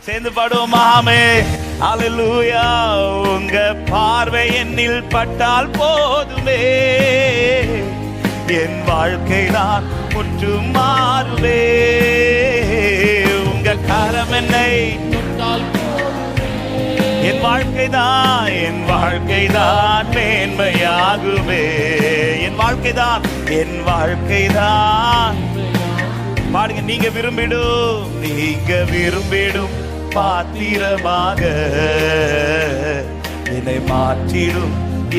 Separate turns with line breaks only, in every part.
சேர்ந்து பாடுவோமாமே. அல்லேலூயா. உங்க பார்வை என்னில் பட்டால் போதுமே, என் வாழ்க்கை நான் முற்றும் மாறுவே. உங்க கரம் என்னை தொட்டால் என் வாழ்க்கைதான், என் வாழ்க்கைதான் மேன்மையாகுமே. என் வாழ்க்கைதான், என் வாழ்க்கைதான். பாருங்க, நீங்க விரும்பிடும் பாத்திரமாக என்னை மாற்றிடும்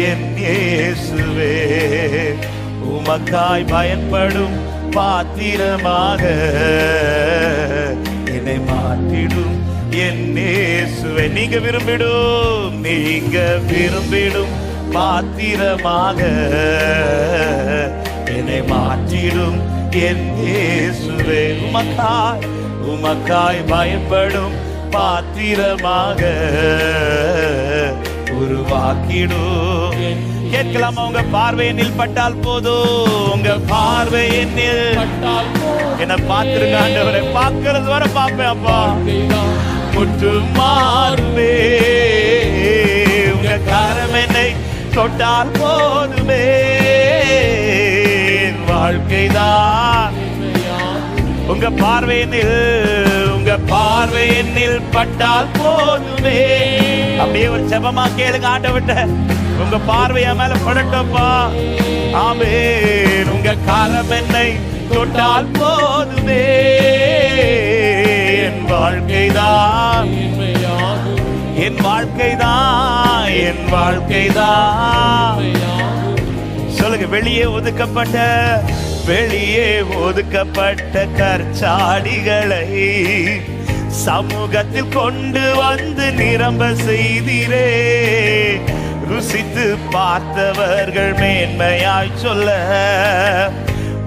என் இயேசுவே. உமக்காய் பயன்படும் பாத்திரமாக என்னை மாற்றிடும் என் இயேசுவே. நீங்க விரும்பிடும் பாத்திரமாக என்னை மாற்றிடும் என் இயேசுவே. உமக்காய் பயன்படும் பாத்திரமாக உருவாக்கிடும். கேட்கலாமா? உங்க பார்வை என்னில் பட்டால் போதும். உங்க பார்வை என்னில் பட்டால் என்ன பார்த்திருக்க ஆண்டவரை, பார்க்கிறது வர பார்ப்பேன் அப்பா, முற்றும் மாறுவே. உங்க கரம் என்னை தொட்டால் போதுமே, என் வாழ்க்கைதான். உங்க பார்வை என்னில் பட்டால் போதுமே. அப்படியே ஒரு செபமா கேளுங்க ஆண்டவர்ட்ட, உங்க பார்வை என் மேல படட்டப்பா. ஆமென். உங்க கரம் என்னை தொட்டால் போதுமே, என் வாழ்க்கைதான், என் வாழ்க்கைதான், என் வாழ்க்கைதான். சொல்லுங்க. வெளியே ஒதுக்கப்பட்ட கற்சாடிகளை சமூகத்தில் கொண்டு வந்து நிரம்ப செய்தீரே. ருசித்து பார்த்தவர்கள் மேன்மையாய் சொல்ல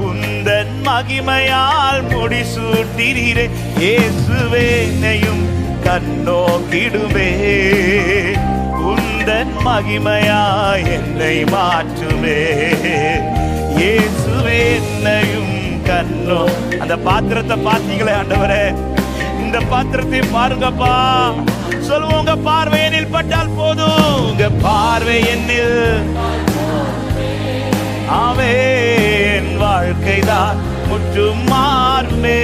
உந்தன் மகிமையால் முடிசூட்டினீரே. இயேசுவே என்னையும் கண்ணோக்கிடுமே, உந்தன் மகிமையாய் என்னை மாற்றுமே. இயேசுவே என்னையும் கண்ணோ. அந்த பாத்திரத்தை பார்த்தீங்களே ஆண்டவரே, இந்த பாத்திரத்தை பாருங்கப்பா. சொல்லுவோம், உங்க பார்வை என்னில் பட்டால் போதும். உங்க பார்வை என்னில், ஆமென், வாழ்க்கைதான் முற்றும் மாறுமே.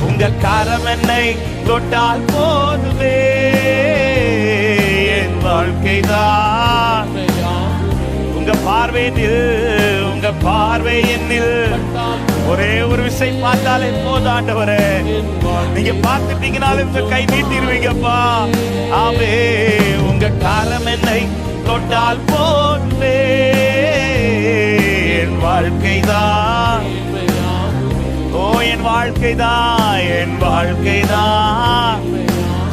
உங்க கரம் என்னை தொட்டால் போதுமே, என் வாழ்க்கைதான். உங்க பார்வை என்னில் ஒரே ஒரு விசை பார்த்தாலே போதும் ஆண்டவரே. நீங்க பார்த்துட்டீங்கனாலும் உங்க கை நீட்டிருவீங்கப்பா. ஆமே. உங்க கரம் என்னை தொட்டால் போதுமே, என் வாழ்க்கைதான். ஓ, என் வாழ்க்கைதான், என் வாழ்க்கைதான்.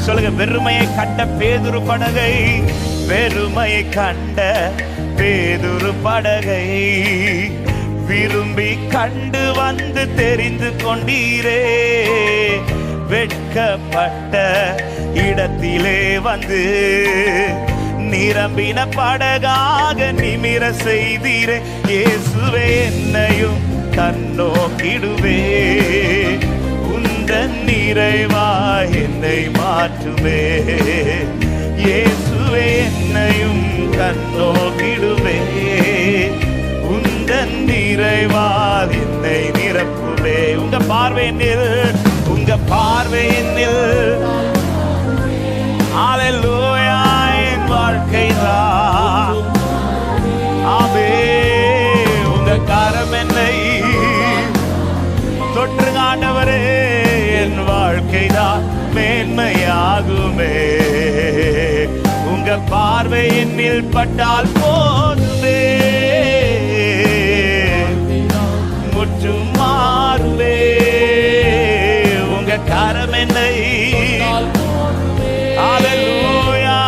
சொல்லுங்க. வெறுமையை கண்ட பேதுரு படகை, வெறுமையை கண்ட பேதுரு படகை விரும்பி கண்டு வந்து தெரிந்து கொண்டீரே. வெட்கப்பட்ட இடத்திலே வந்து நிரம்பின படகாக நிமிர செய்தீரே. இயேசுவே என்னையும் கண்ணோக்கிடுவே, உந்தன் நிறைவா என்னை மாற்றுவே. இயேசுவே என்னையும் கண்ணோக்கிடுவே, உந்தன் நிறைவால் என்னை நிரப்புவே. உங்க பார்வை என்னில், அல்லேலூயா, என் வாழ்க்கைதான். ஆமென். உங்க கரம் என்னை தொற்றுங்க ஆண்டவரே, என் வாழ்க்கைதான் மேன்மையாகுமே. உங்க பார்வை என்னில் பட்டால் போதுமே, முற்றும் மாறுவே. உங்க கரம் என்னை, அல்லேலூயா,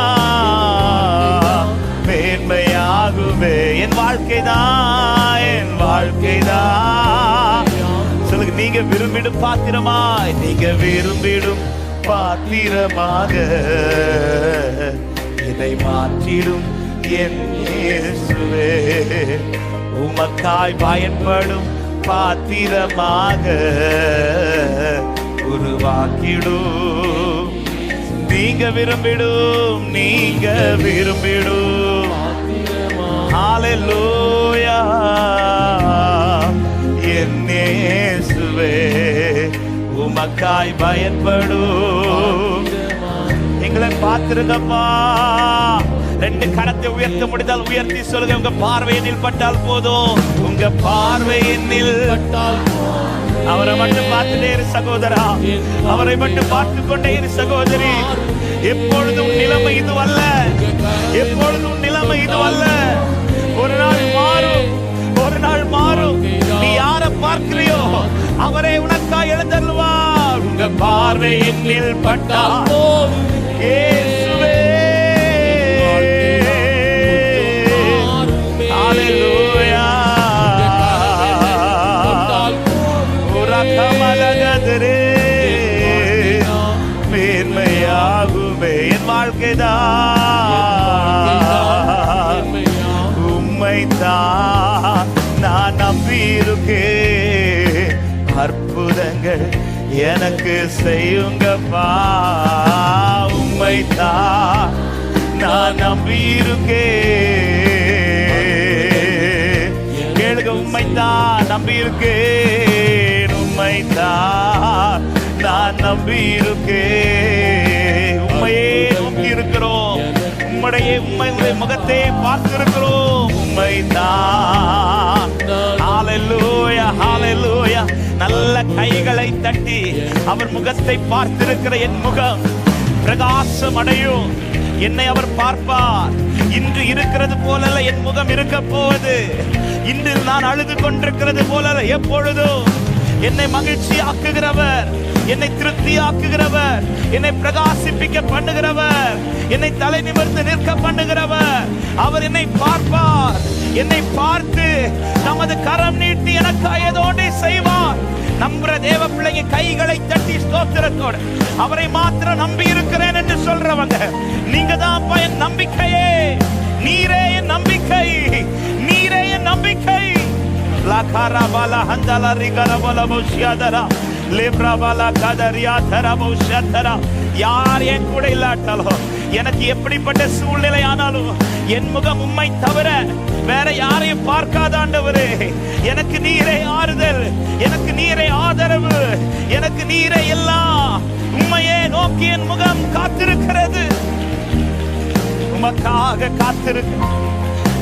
மேன்மையாகுமே. என் வாழ்க்கைதான், என் வாழ்க்கைதான். சொல்லுங்க. நீங்க விரும்பிடும் பாத்திரமாய், நீங்க விரும்பிடும் பாத்திரமாக இதை மாற்றிடும் என் இயேசுவே. உமக்காய் பயன்படும் பாத்திரமாக உருவாக்கிடும் நீங்க விரும்பிடும், நீங்க விரும்பிடும். ஹல்லேலூயா. என் இயேசுவே உமக்காய் பயன்படும். எங்களை பார்த்திருங்கப்பா. ரெண்டு கரத்தை உயர்த்த முடிந்தால் உயர்த்தி சொல்லுங்க. உங்க பார்வை என்னில் பட்டால் போதும். உங்க பார்வை என்னில் பட்டால் அவரை மட்டும் பார்த்துட்டே இரு சகோதரா. அவரை மட்டும் பார்த்து கொண்டே இரு சகோதரி. எப்பொழுதும் நிலைமை இது அல்ல, எப்பொழுதும் நிலைமை இது அல்ல. ஒரு நாள் மாறும், ஒரு நாள் மாறும். நீ யாரை பார்க்கிறியோ அவரே உனக்காய் எழுந்தருள்வார். உங்க பார்வை என்னில் பட்டால் இயேசுவே. ஹல்லேலூயா. கமலகதரே மேன்மையாகுமே என் வாழ்க்கைதான். உம்மைத்தான் நான் நம்பியிருக்கேன். அற்புதங்கள் எனக்கு செய்யுங்கப்பா. உம்மைத்தான் நான் நம்பியிருக்கேன். கேளுங்க, உம்மைத்தான் நம்பியிருக்கேன். உம்மைத்தான் நான் நம்பியிருக்கேன். உம்மையே நோக்கி இருக்கிறோம். உம்முடைய முகத்தை பார்த்திருக்கிறோம். உம்மைத்தான். ஹல்லேலூயா, ஹல்லேலூயா. நல்ல கைகளை தட்டி அவர் முகத்தை பார்த்திருக்கிற என் முகம் பிரகாசம் அடையும். என்னை அவர் பார்ப்பார். இன்று இருக்கிறது போல என் முகம் இருக்க போவது. இன்று நான் அழுது கொண்டிருக்கிறது போல எப்பொழுதும் என்னை மகிழ்ச்சி ஆக்குகிறவர், என்னை திருப்தி ஆக்குகிறவர், என்னை பிரகாசிப்பிக்க பண்ணுகிறவர், என்னை தலை நிமிர்ந்து நிற்க பண்ணுகிறவர். அவர் என்னை பார்ப்பார். என்னை பார்த்து தமது கரம் நீட்டி எனக்காக ஏதோ ஒன்றை செய்வார். நம்புற தேவ பிள்ளைங்க கைகளை தட்டி ஸ்தோத்திரத்தோடு அவரை மாத்திரம் நம்பி இருக்கிறேன் என்று சொல்றவங்க நீங்க தான் என் நம்பிக்கையே. நீரே என் நம்பிக்கை, நீரே என் நம்பிக்கை. லகரபல ஹந்தல ரிகரபல போஷியாதரா லேப்ரபல கதரியா தரபோ ஷத்தரா. யார் என் கூட இல்லாட்டாலும், எனக்கு எப்படிப்பட்ட சூழ்நிலை ஆனாலும் என் முகம் உம்மை தவிர வேற யாரையும் பார்க்காத ஆண்டவரே. எனக்கு நீரே ஆறுதல், எனக்கு நீரே ஆதரவு, எனக்கு நீரே எல்லாம். உம்மையே நோக்கி என் முகம் காத்திருக்கிறது, உமக்காக காத்திருக்கு.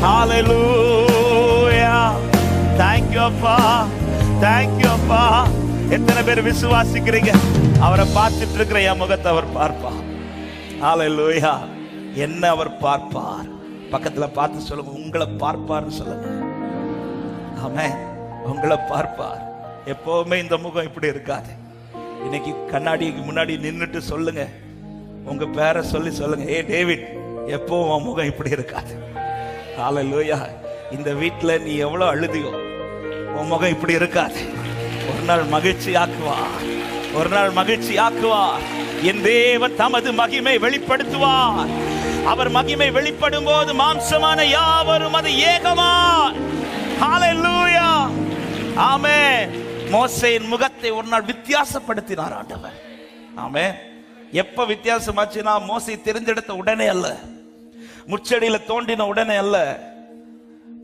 ஹல்லேலூயா. Thank you அப்பா, thank you அப்பா. எத்தனை பேர் விசுவாசிக்கிறீங்க? அவரை பார்த்துட்டு இருக்கிற என் முகத்தை அவர் பார்ப்பார். ஹல்லேலூயா. என்ன அவர் பார்ப்பார். பக்கத்துல பார்த்து சொல்லுங்க, உங்களை பார்ப்பார்னு சொல்லுங்க. ஆமென். உங்களை பார்ப்பார். எப்பவுமே இந்த முகம் இப்படி இருக்காது. இன்னைக்கு கண்ணாடிக்கு முன்னாடி நின்னுட்டு சொல்லுங்க, உங்க பேரை சொல்லி சொல்லுங்க, ஏ டேவிட், எப்பவும் உன் முகம் இப்படி இருக்காது. ஹல்லேலூயா. இந்த வீட்டுல நீ எவ்வளவு அழுதியோ உன் முகம் இப்படி இருக்காது. ஒரு நாள் மகிழ்ச்சி ஆக்குவார், ஒரு நாள் மகிழ்ச்சி ஆக்குவார். என் தேவன் தமது மகிமை வெளிப்படுத்துவார். அவர் மகிமை வெளிப்படும் போது மாம்சமான யாவரும் அது ஏகமாய். ஹல்லேலூயா. ஆமென். மோசேயின் முகத்தை ஒரு நாள் வித்தியாசப்படுத்தினார் ஆண்டவர். ஆமென். எப்ப வித்தியாசமாச்சுன்னா, மோசே தெரிஞ்செடுத்த உடனே அல்ல, முச்சடியில தோண்டின உடனே அல்ல.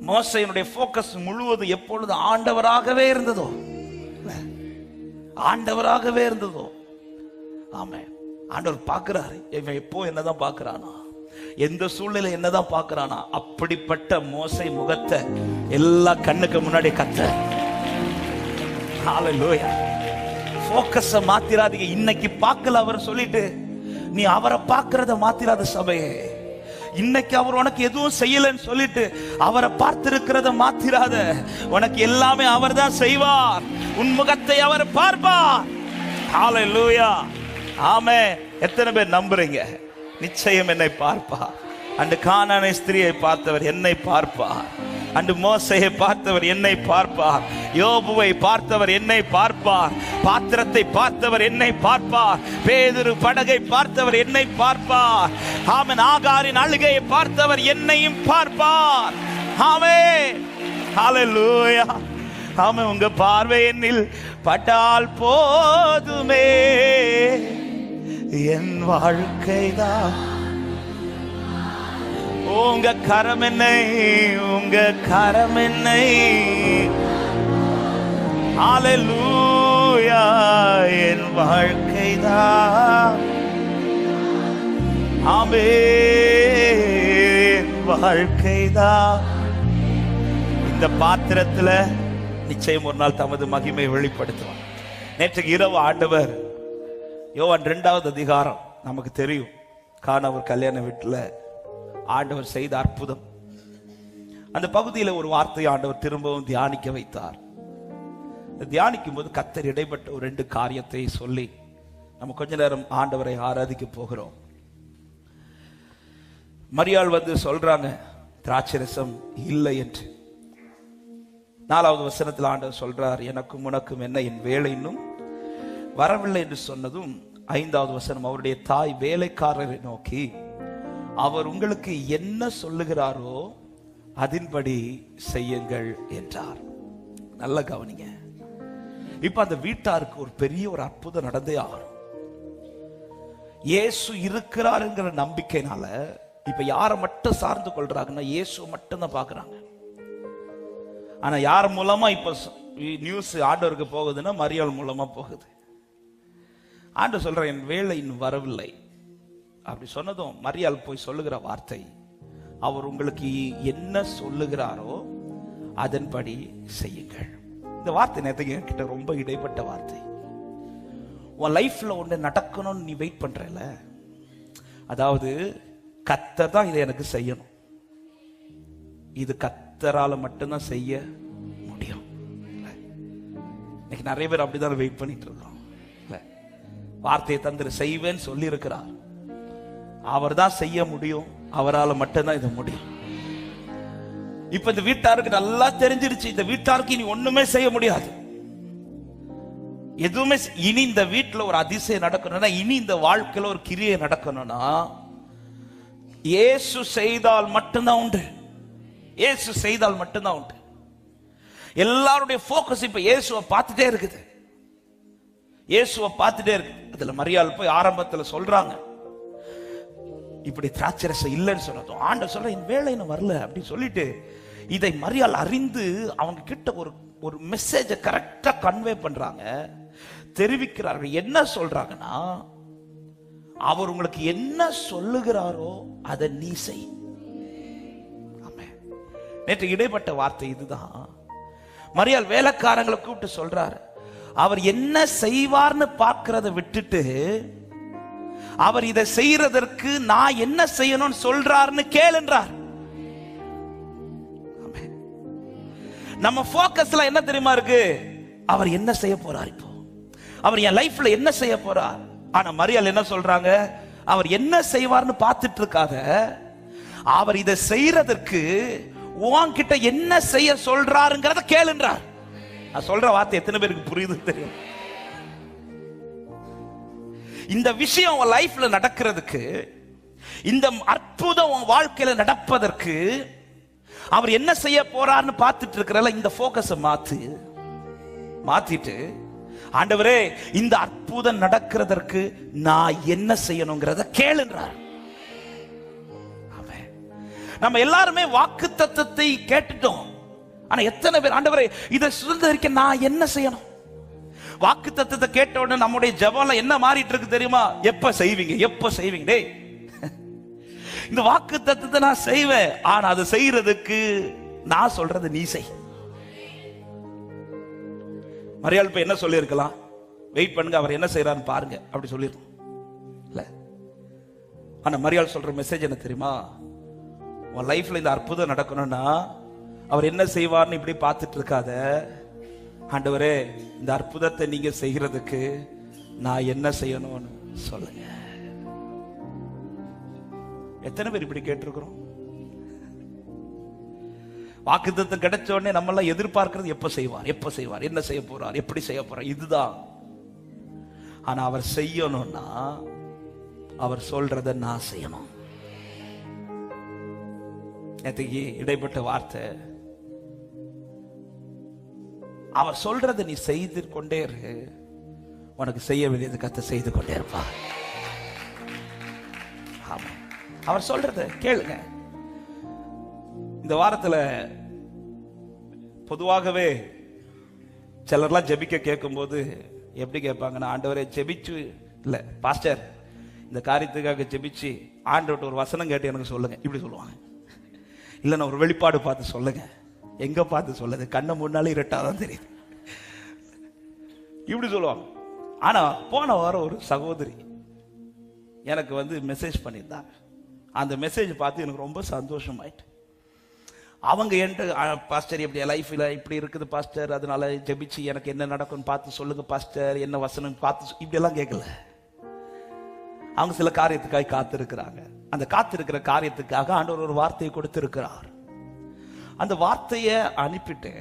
மோசேயினுடைய போக்கஸ் முழுவதும் எப்பொழுது ஆண்டவராகவே இருந்ததோ, ஆண்டவராகவே இருந்ததோ. ஆமென். ஆண்டவர் பார்க்கிறாரு, இவன் எப்போ என்னதான் பார்க்கிறானா, எந்த சூழ்நிலை என்னதான் பார்க்கிறானா, அப்படிப்பட்ட மோசே முகத்தை எல்லா கண்ணுக்கு முன்னாடி கத்த. ஹல்லேலூயா. போக்கஸ மாத்திராதீங்க. இன்னைக்கு பார்க்கல அவர் சொல்லிட்டு நீ அவரை பார்க்கிறத மாத்திராத சபையே. இன்னைக்கு அவர் உனக்கு எதுவும் செய்யலன்னு சொல்லிட்டு அவரை பார்த்திருக்கிறத மாத்திராத. உனக்கு எல்லாமே அவர் தான் செய்வார். உன் முகத்தை அவர் பார்ப்பார். ஹல்லேலூயா. ஆமென். எத்தனை பேர் நம்புறீங்க? நிச்சயம் என்னை பார்ப்பார். அன்று கானானை ஸ்திரியை பார்த்தவர் என்னை பார்ப்பார். அன்று மோசேயை பார்த்தவர் என்னை பார்ப்பார். யோபுவை பார்த்தவர் என்னை பார்ப்பார். பாத்திரத்தை பார்த்தவர் என்னை பார்ப்பார். பேதுரு படகை பார்த்தவர் என்னை பார்ப்பார். ஆமென். ஆகாரின் அழுகையை பார்த்தவர் என்னையும் பார்ப்பார். ஆமென். ஹல்லேலூயா. ஆமென். உங்க பார்வை என்னில் பட்டால் போதுமே, என் வாழ்க்கைதான். உங்க கரம் என்னை, உங்க கரம் என்னை, ஹல்லேலூயா, என் வாழ்க்கைதான். ஆமென், வாழ்க்கைதான். இந்த பாத்திரத்துல நிச்சயம் ஒரு நாள் தமது மகிமை வெளிப்படுத்துவார். நேற்றைக்கு இரவு ஆண்டவர் யோவான் 2வது அதிகாரம் நமக்கு தெரியும். கானா ஒரு கல்யாண வீட்டுல ஆண்டவர் செய்த அற்புதம். அந்த பகுதியில ஒரு வார்த்தையை ஆண்டவர் திரும்பவும் தியானிக்க வைத்தார். தியானிக்கும் போது கர்த்தர் இடைப்பட்ட ஒரு 2 காரியத்தை சொல்லி நம்ம கொஞ்ச நேரம் ஆண்டவரை ஆராதிக்க போகிறோம். மரியாள் வந்து சொல்றாங்க திராட்சரசம் இல்லை என்று. 4வது வசனத்தில் ஆண்டவர் சொல்றார், எனக்கும் உனக்கும் என்ன, என் வேலை இன்னும் வரவில்லை என்று சொன்னதும் 5வது வசனம், அவருடைய தாய் வேலைக்காரரை நோக்கி, அவர் உங்களுக்கு என்ன சொல்லுகிறாரோ அதன்படி செய்யுங்கள் என்றார். நல்ல கவனிங்க. இப்ப அந்த வீட்டாருக்கு ஒரு பெரிய ஒரு அற்புதம் நடந்தே ஆகணும். இயேசு இருக்கிறார் என்கிற நம்பிக்கையினால இப்ப யாரை மட்டும் சார்ந்து கொள்றாங்கன்னா இயேசு மட்டும் தான் பாக்குறாங்க. ஆனா யார் மூலமா இப்ப நியூஸ் ஆண்டவருக்கு போகுதுன்னா மரியாள் மூலமா போகுது. ஆண்டவர் சொல்ற, என் வேலை இன்னும் வரவில்லை. அப்படி சொன்னதும் மரியாள் போய் சொல்லுகிற வார்த்தை, அவர் உங்களுக்கு என்ன சொல்லுகிறாரோ அதன்படி செய்யுங்கள். இந்த வார்த்தை நேரத்துக்கு என்கிட்ட ரொம்ப இடைப்பட்ட வார்த்தை. உன் லைஃப்ல ஒன்று நடக்கணும்னு நீ வெயிட் பண்றல, அதாவது கர்த்தர் தான் இதை எனக்கு செய்யணும், இது கர்த்தரால மட்டும்தான் செய்ய முடியும். இன்னைக்கு நிறைய பேர் அப்படிதான் வெயிட் பண்ணிட்டு இருக்கோம். வார்த்தையை தந்திர செய்வேன்னு சொல்லி இருக்கிறார், அவர் தான் செய்ய முடியும், அவரால் மட்டும்தான் இது முடியும். இப்ப இந்த வீட்டாருக்கு நல்லா தெரிஞ்சிருச்சு, இந்த வீட்டாருக்கு இனி ஒண்ணுமே செய்ய முடியாது, எதுவுமே. இனி இந்த வீட்டுல ஒரு அதிசயம் நடக்கணும்னா, இனி இந்த வாழ்க்கையில ஒரு கிரியை நடக்கணும்னா இயேசு செய்தால் மட்டும்தான் உண்டு. இயேசு செய்தால் மட்டும்தான் உண்டு. எல்லாருடைய போக்கஸ் இப்ப இயேசுவை பார்த்துட்டே இருக்குது, இயேசுவை பார்த்துட்டே இருக்கு. அதுல மரியாள் போய் ஆரம்பத்துல சொல்றாங்க, இப்படி திராட்சரசம் இல்லைன்னு சொன்னதும் ஆண்டவர் சொல்ற, என் வேலை இன்னும் வரல அப்படின்னு சொல்லிட்டு இதை மரியாள் அறிந்து அவங்க கிட்ட ஒரு மெசேஜை கரெக்டா கன்வே பண்றாங்க, தெரிவிக்கிறார்கள். என்ன சொல்றாங்கன்னா, அவர் உங்களுக்கு என்ன சொல்லுகிறாரோ அதை நீ செய். நேற்று இடைப்பட்ட வார்த்தை இதுதான். மரியாள் வேலைக்காரங்களை கூப்பிட்டு சொல்றாரு, அவர் என்ன செய்வார்னு பார்க்கிறத விட்டுட்டு அவர் இதை செய்யறதற்கு நான் என்ன செய்யணும்னு சொல்றாருன்னு கேளுன்றார். நம்ம போக்கஸ்ல என்ன தெரியுமா இருக்கு, அவர் என்ன செய்ய போறார், இப்போ அவர் என் லைஃப்ல என்ன செய்ய போறார். ஆனா மரியாள் என்ன சொல்றாங்க, அவர் என்ன செய்வார்னு பார்த்துட்டு இருக்காத, அவர் இதை செய்யறதற்கு உன்கிட்ட என்ன செய்ய சொல்றாருங்கிறத கேளுன்றார். நான் சொல்ற வார்த்தை எத்தனை பேருக்கு புரியுது தெரியும்? இந்த விஷயம் உன் லைஃப்ல நடக்கிறதுக்கு, இந்த அற்புதம் உன் வாழ்க்கையில நடப்பதற்கு அவர் என்ன செய்ய போறார்னு பார்த்துட்டு இருக்கிறல, இந்த போக்கஸை மாத்திட்டு, ஆண்டவரே இந்த அற்புதம் நடக்கிறதற்கு நான் என்ன செய்யணுங்கிறத கேளுன்றார். நம்ம எல்லாருமே வாக்குத்தத்தத்தை கேட்டுட்டோம். ஆனா எத்தனை பேர், ஆண்டவரே இதை சுதந்திரிக்க நான் என்ன செய்யணும்? வாக்குத்தத்தத்தை கேட்ட உடனே நம்முடைய ஜெபம்ல என்ன மாறிட்டு இருக்கு தெரியுமா? எப்ப செய்வீங்க, எப்ப செய்வீங்க? டேய், இந்த வாக்குத்தத்தத்தை நான் செய்வேன், ஆனா அதை செய்யறதுக்கு நான் சொல்றது நீ செய். மரியாள் இப்ப என்ன சொல்லி இருக்கலாம், வெயிட் பண்ணுங்க, அவர் என்ன செய்யறாருன்னு பாருங்க அப்படி சொல்லிருக்கோம் இல்ல. ஆனா மரியாள் சொல்ற மெசேஜ் என்ன தெரியுமா? உன் லைஃப்ல இந்த அற்புதம் நடக்கணும்னா அவர் என்ன செய்வார்னு இப்படி பார்த்துட்டு இருக்காத, ஆண்டவரே இந்த அற்புதத்தை நீங்க செய்யறதுக்கு நான் என்ன செய்யணும்னு சொல்லுங்க. எத்தனை பேர் இப்படி கேட்டிருக்கிறோம்? வாக்குத்தத்தம் கிடைச்ச உடனே நம்ம எல்லாம் எதிர்பார்க்கிறது எப்ப செய்வார், எப்ப செய்வார், என்ன செய்ய போறார், எப்படி செய்ய போறார், இதுதான். ஆனா அவர் செய்யணும்னா அவர் சொல்றத நான் செய்யணும். நேற்றுக்கு இடைப்பட்ட வார்த்தை, அவர் சொல்றதை நீ செய்து கொண்டே இரு, உனக்கு செய்ய வேண்டியது கத்த செய்து கொண்டே இருப்பார். ஆமா, அவர் சொல்றத கேளுங்க. இந்த வாரத்துல பொதுவாகவே சிலர்லாம் ஜெபிக்க கேட்கும்போது எப்படி கேட்பாங்கன்னா, ஆண்டவரே ஜெபிச்சு இல்ல பாஸ்டர் இந்த காரியத்துக்காக ஜெபிச்சு ஆண்டவர்கிட்ட ஒரு வசனம் கேட்டு எனக்கு சொல்லுங்க, இப்படி சொல்லுவாங்க. இல்லைன்னா ஒரு வெளிப்பாடு பார்த்து சொல்லுங்க. எங்க பார்த்து சொல்லுது? கண்ணை முன்னாலே இருட்டாதான் தெரியுது, இப்படி சொல்லுவாங்க. ஆனா போன வாரம் ஒரு சகோதரி எனக்கு மெசேஜ் பண்ணியிருந்தாங்க. அந்த மெசேஜ் பார்த்து எனக்கு ரொம்ப சந்தோஷமாயிட்டு. அவங்க என்கிட்ட, பாஸ்டர் எப்படி லைஃப்ல இப்படி இருக்குது பாஸ்டர், அதனால ஜெபிச்சு எனக்கு என்ன நடக்கும்னு பார்த்து சொல்லுங்க பாஸ்டர், என்ன வசனம் பார்த்து, இப்படி எல்லாம் கேட்கல. அவங்க சில காரியத்துக்காக காத்திருக்கிறாங்க. அந்த காத்திருக்கிற காரியத்துக்காக ஆண்டவர் ஒரு வார்த்தையை கொடுத்திருக்கிறார். அந்த வார்த்தையை அனுப்பிட்டு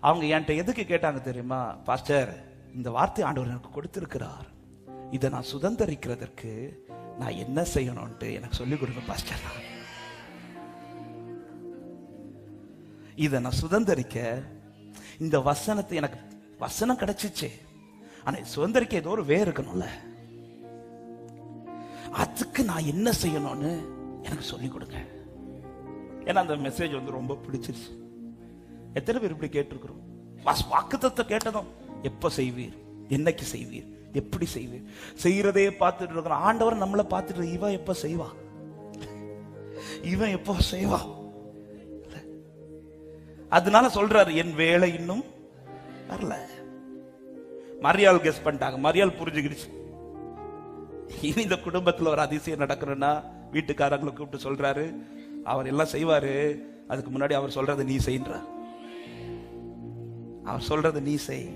அவங்க என்கிட்ட எதுக்கு கேட்டாங்க தெரியுமா? பாஸ்டர், இந்த வார்த்தை ஆண்டவர் எனக்கு கொடுத்திருக்கிறார், இதை நான் சுதந்திரிக்கிறதற்கு நான் என்ன செய்யணும்ட்டு எனக்கு சொல்லிக் கொடுங்க பாஸ்டர். இதை நான் சுதந்திரிக்க இந்த வசனத்தை, எனக்கு வசனம் கிடைச்சிச்சு, ஆனா சுதந்திரிக்க ஏதோ ஒரு வே இருக்கணும்ல, அதுக்கு நான் என்ன செய்யணும்னு எனக்கு சொல்லிக் கொடுங்க. ஏன்னா அந்த மெசேஜ் ரொம்ப பிடிச்சிருச்சு. எத்தனை பேர் இப்படி கேட்டிருக்கிறோம்? வாக்குத்தத்தத்தை கேட்டதும் எப்ப செய்வீர், என்னைக்கு செய்வீர், எப்படி செய்வீர், செய்யறதே பார்த்துட்டு இருக்கிறோம். ஆண்டவர் நம்மளை பார்த்துட்டு இவன் எப்ப செய்வா, இவன் எப்போ செய்வா. அதனால சொல்றாரு, என் வேலை இன்னும் வரல. மரியாள் கெஸ் பண்ணிட்டாங்க, மரியாள் புரிஞ்சுக்கிடுச்சு. இனி இந்த குடும்பத்துல ஒரு அதிசயம் நடக்கணும்னா வீட்டுக்காரங்களை கூப்பிட்டு சொல்றாரு, அவர் எல்லாம் செய்வாரு, அதுக்கு முன்னாடி அவர் சொல்றது நீ செய்யற, அவர் சொல்றது நீ செய்.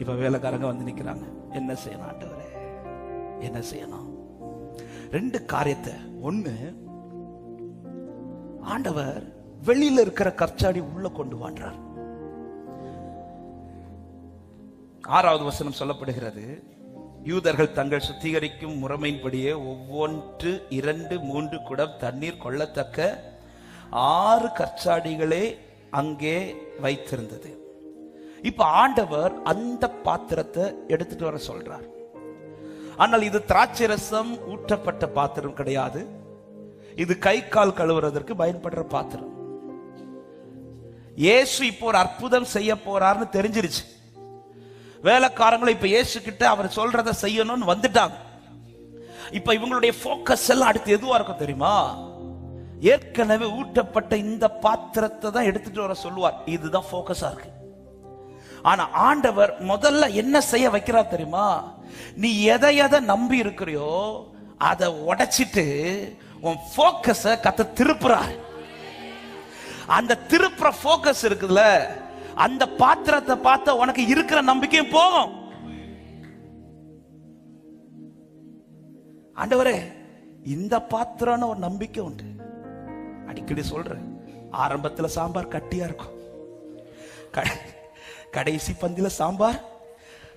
இப்ப வேலைக்காரங்க நிக்கிறாங்க, என்ன செய்யணும் ஆண்டவரே, என்ன செய்யணும்? ரெண்டு காரியத்தை. ஒண்ணு, ஆண்டவர் வெளியில இருக்கிற கற்சாடி உள்ள கொண்டு வாண்டார். 6வது வசனம் சொல்லப்படுகிறது, யூதர்கள் தங்கள் சுத்திகரிக்கும் முறைமையின்படியே ஒவ்வொன்று 2-3 குடம் தண்ணீர் கொள்ளத்தக்க 6 கற்சாடிகளே அங்கே வைத்திருந்தது. இப்ப ஆண்டவர் அந்த பாத்திரத்தை எடுத்துட்டு வர சொல்றார். ஆனால் இது திராட்சை ரசம் ஊற்றப்பட்ட பாத்திரம் கிடையாது, இது கை கால் கழுவுறதற்கு பயன்படுற பாத்திரம். இயேசு இப்போ ஒரு அற்புதம் செய்ய போறார்னு தெரிஞ்சிருச்சு. வேலைக்காரங்களும் இப்ப இயேசு கிட்ட அவர் சொல்றதை செய்யணும்னு வந்துட்டாங்க. இப்ப இவங்களுடைய போக்கஸ் எல்லாம் அடுத்து எதுவா இருக்கும் தெரியுமா? ஏற்கனவே ஊற்றப்பட்ட இந்த பாத்திரத்தை தான் எடுத்துட்டு வர சொல்லுவார். இதுதான் போக்கஸா இருக்கு. ஆனா ஆண்டவர் முதல்ல என்ன செய்ய வைக்கிறார் தெரியுமா? நீ எதை எதை நம்பி இருக்கிறியோ அதை உடைச்சிட்டு உன் போக்கஸ கத்த திருப்புறார். அந்த திருப்புற போக்கஸ் இருக்குல்ல, அந்த பாத்திரத்தை பார்த்த உனக்கு இருக்கிற நம்பிக்கையும் போகும். ஆண்டவரே, இந்த பாத்திரம்னு ஒரு நம்பிக்கை உண்டு. அடிக்கடி சொல்றேன், ஆரம்பத்துல சாம்பார் கட்டியா இருக்கும், கடைசி பந்தில சாம்பார்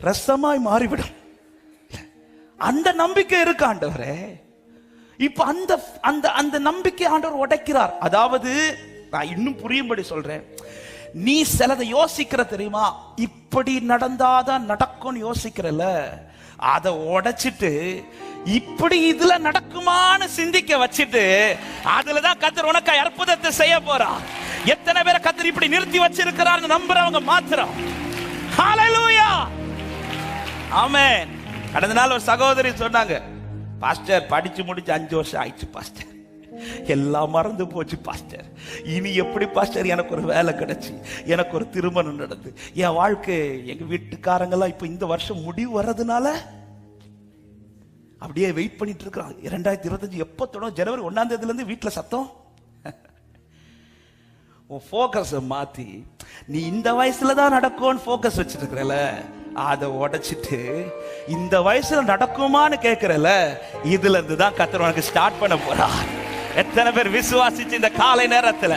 ரசமாய் மாறிவிடும். அந்த நம்பிக்கை இருக்கு ஆண்டவரே. இப்ப அந்த அந்த அந்த நம்பிக்கை ஆண்டவர் உடைக்கிறார். அதாவது நான் இன்னும் புரியும்படி சொல்றேன், நீ சிலதை யோசிக்கிற தெரியுமா, இப்படி நடந்தாதான் நடக்கும் யோசிக்கிறல, அதை உடைச்சிட்டு இப்படி இதுல நடக்குமான்னு சிந்திக்க வச்சிட்டு அதுலதான் கர்த்தர் உனக்கு அற்புதத்தை செய்ய போறார். எத்தனை பேரை கர்த்தர் இப்படி நிறுத்தி வச்சிருக்கிறார் நம்புறவங்க மாத்திரம். ஹல்லேலூயா, ஆமென். கடந்த நாள் ஒரு சகோதரி சொன்னாங்க, பாஸ்டர் படிச்சு முடிச்சு 5 வருஷம் ஆயிடுச்சு பாஸ்டர், எல்லாம் மறந்து போச்சு பாஸ்டர், இனி எப்படி பாஸ்டர் எனக்கு ஒரு வேலை கிடைச்சு, எனக்கு ஒரு திருமணம் நடந்து, என் வாழ்க்கை, எங்க வீட்டுக்காரங்கெல்லாம் இப்ப இந்த வருஷம் முடிவு வர்றதுனால அப்படியே வெயிட் பண்ணிட்டு இருக்கிறாங்க. 2025 எப்ப தொடங்கும்? ஜனவரி 1ஆம் தேதியில இருந்து வீட்டுல சத்தம். உன் போக்கஸ் மாத்தி, நீ இந்த வயசுல தான் நடக்கும்னு போக்கஸ் வச்சிட்டு இருக்கிறல, அதை உடைச்சிட்டு இந்த வயசுல நடக்குமான்னு கேட்கிறல, இதுல இருந்து தான் கர்த்தர் உனக்கு ஸ்டார்ட் பண்ண போறார். எத்தனை பேர் விசுவாசிச்சு இந்த காலை நேரத்துல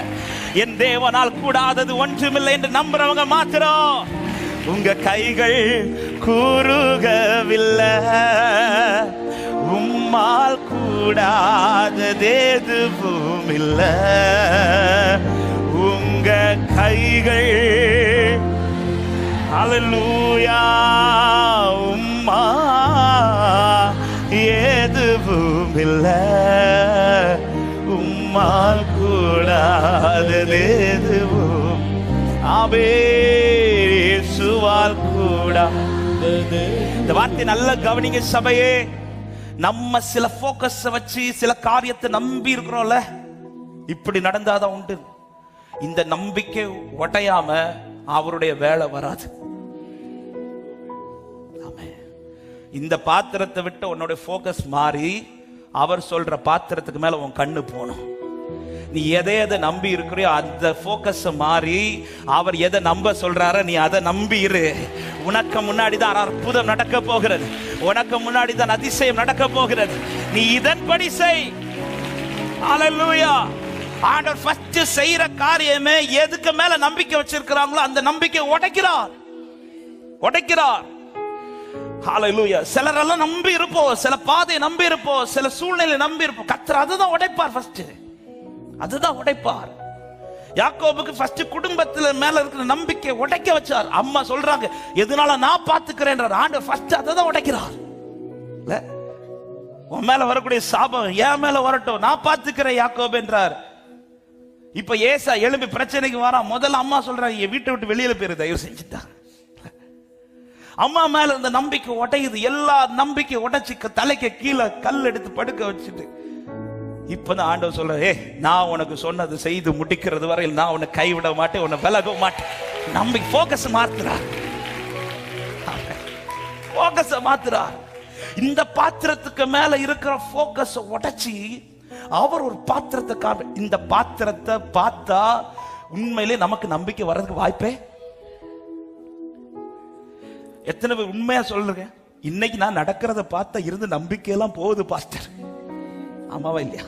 என் தேவனால் கூடாதது ஒன்றுமில்லை என்று நம்புறவங்க மாத்திரம், உங்க கைகள் கூறுகவில்லை, உம்மால் கூடாதது எதுவும் இல்லை, உங்க கைகள் ஹல்லேலூயா, உம்மா எதுவும் இல்லை. ஆவே இயேசுவால் கூட. இந்த வார்த்தை நல்ல கவனிங்க சபையே. நம்ம சில போக்கஸ் வச்சு சில காரியத்தை நம்பி இருக்கிறோம்ல, இப்படி நடந்தாதான் உண்டு. இந்த நம்பிக்கை உடையாம அவருடைய வேலை வராது. இந்த பாத்திரத்தை விட்டு உன்னோட போக்கஸ் மாறி அவர் சொல்ற பாத்திரத்துக்கு மேல உன் கண்ணு போகணும். நீ எதை எதை நம்பி இருக்கிறியோ அந்த போக்கஸ் மாறி அவர் எதை நம்ப சொல்றாரோ நீ அதை நம்பி இரு. உனக்கு முன்னாடி தான் அற்புதம் நடக்க போகிறது, உனக்கு முன்னாடி தான் அதிசயம் நடக்க போகிறது. நீ இதன்படி செய். ஹல்லேலூயா. ஆண்டவர் ஃபர்ஸ்ட் செய்யற காரியமே எதுக்கு மேல நம்பிக்கை வச்சிருக்கிறாங்களோ அந்த நம்பிக்கை உடைக்கிறார். ஹல்லேலூயா. சிலரெல்லாம் நம்பி இருப்போம், சில பாதையை நம்பி இருப்போம், சில சூழ்நிலை நம்பி இருப்போம். கர்த்தர் அதுதான் உடைப்பார். ஃபர்ஸ்ட் அதுதான் உடைப்பார். யாக்கோபுக்கு ஃபர்ஸ்ட் குடும்பத்துல மேல இருக்கிற நம்பிக்கை உடைக்க வச்சார். அம்மா சொல்றாங்க எதனால நான் பாத்துக்கிறேன். ஆண்டவர் ஃபர்ஸ்ட் அதுதான் உடைக்கிறார். உன் மேல வரக்கூடிய சாபம் என் மேல வரட்டும், நான் பாத்துக்கிறேன் யாக்கோபு என்றார். இப்ப ஏசா எழும்பி பிரச்சனைக்கு வரா. முதல்ல அம்மா சொல்றாங்க என் வீட்டை விட்டு வெளியில போயிரு தயவு செஞ்சுட்டாங்க. அம்மா மேல இருந்த நம்பிக்கை உடையுது. எல்லா நம்பிக்கை உடைச்சு தலைக்கு கீழே கல் எடுத்து படுக்க வச்சுட்டு இப்பதான் ஆண்டவர் சொல்ற, நான் உனக்கு சொன்னது செய்து முடிக்கிறது வரையில் நான் உன்னை கைவிட மாட்டேன், உன்னை விலக மாட்டேன். நம்பிக்கை போக்கஸ் மாத்துறார். இந்த பாத்திரத்துக்கு மேல இருக்கிற போக்கஸ் உடைச்சி அவர் ஒரு பாத்திரத்தை காண. இந்த பாத்திரத்தை பார்த்தா உண்மையிலே நமக்கு நம்பிக்கை வர்றதுக்கு வாய்ப்பே. எத்தனை பேர் உண்மையா சொல்லுங்க, இன்னைக்கு நான் நடக்கிறத பார்த்தா இருந்து நம்பிக்கையெல்லாம் போகுது பாஸ்டர். ஆமாவா இல்லையா?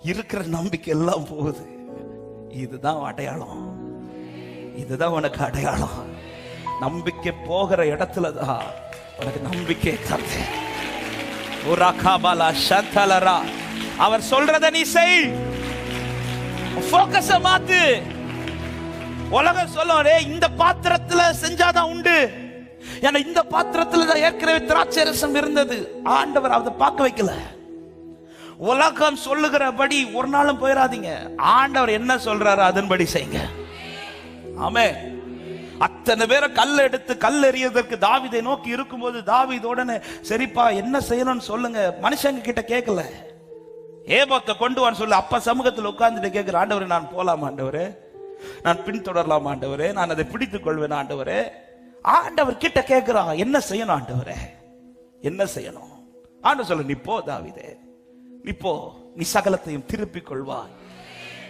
இருக்கிற நம்பிக்கை எல்லாம் போகுது. இதுதான் அடையாளம், இதுதான் உனக்கு அடையாளம். நம்பிக்கை போகிற இடத்துலதான் உனக்கு நம்பிக்கை தருது. அவர் சொல்றத நீ செய். போக்கஸ மாத்து. உலகம் சொல்ல இந்த பாத்திரத்துல செஞ்சாதான் உண்டு. ஏன்னா இந்த பாத்திரத்துல தான் ஏற்கனவே திராட்சை ரசம் இருந்தது. ஆண்டவர் அதை பார்க்க வைக்கல. உலகம் சொல்லுகிறபடி ஒரு நாளும் போயிடாதீங்க. ஆண்டவர் என்ன சொல்றாரு அதன்படி செய்யுங்க. ஆமென். அத்தனை பேரை கல் எடுத்து கல் எறியதற்கு தாவீதை நோக்கி இருக்கும்போது தாவீதோடனே சரிப்பா என்ன செய்யணும்னு சொல்லுங்க. மனுஷங்க கிட்ட கேட்கல. ஏபோத்தை கொண்டு வான்னு சொல்லு. அப்ப சமூகத்தில் உட்கார்ந்துட்டு கேட்கிற ஆண்டவரே நான் போலாம் ஆண்டவரே, நான் பின்தொடரலாம் ஆண்டவரே, நான் அதை பிடித்துக் கொள்வேன் ஆண்டவரே. ஆண்டவர் கிட்ட கேட்கிறான் என்ன செய்யணும் ஆண்டவரே, என்ன செய்யணும். ஆண்டவர் சொல்ல, நீ போ தாவீதே, நீ போ, நீ சகலத்தையும் திருப்பிக் கொள்வாய்.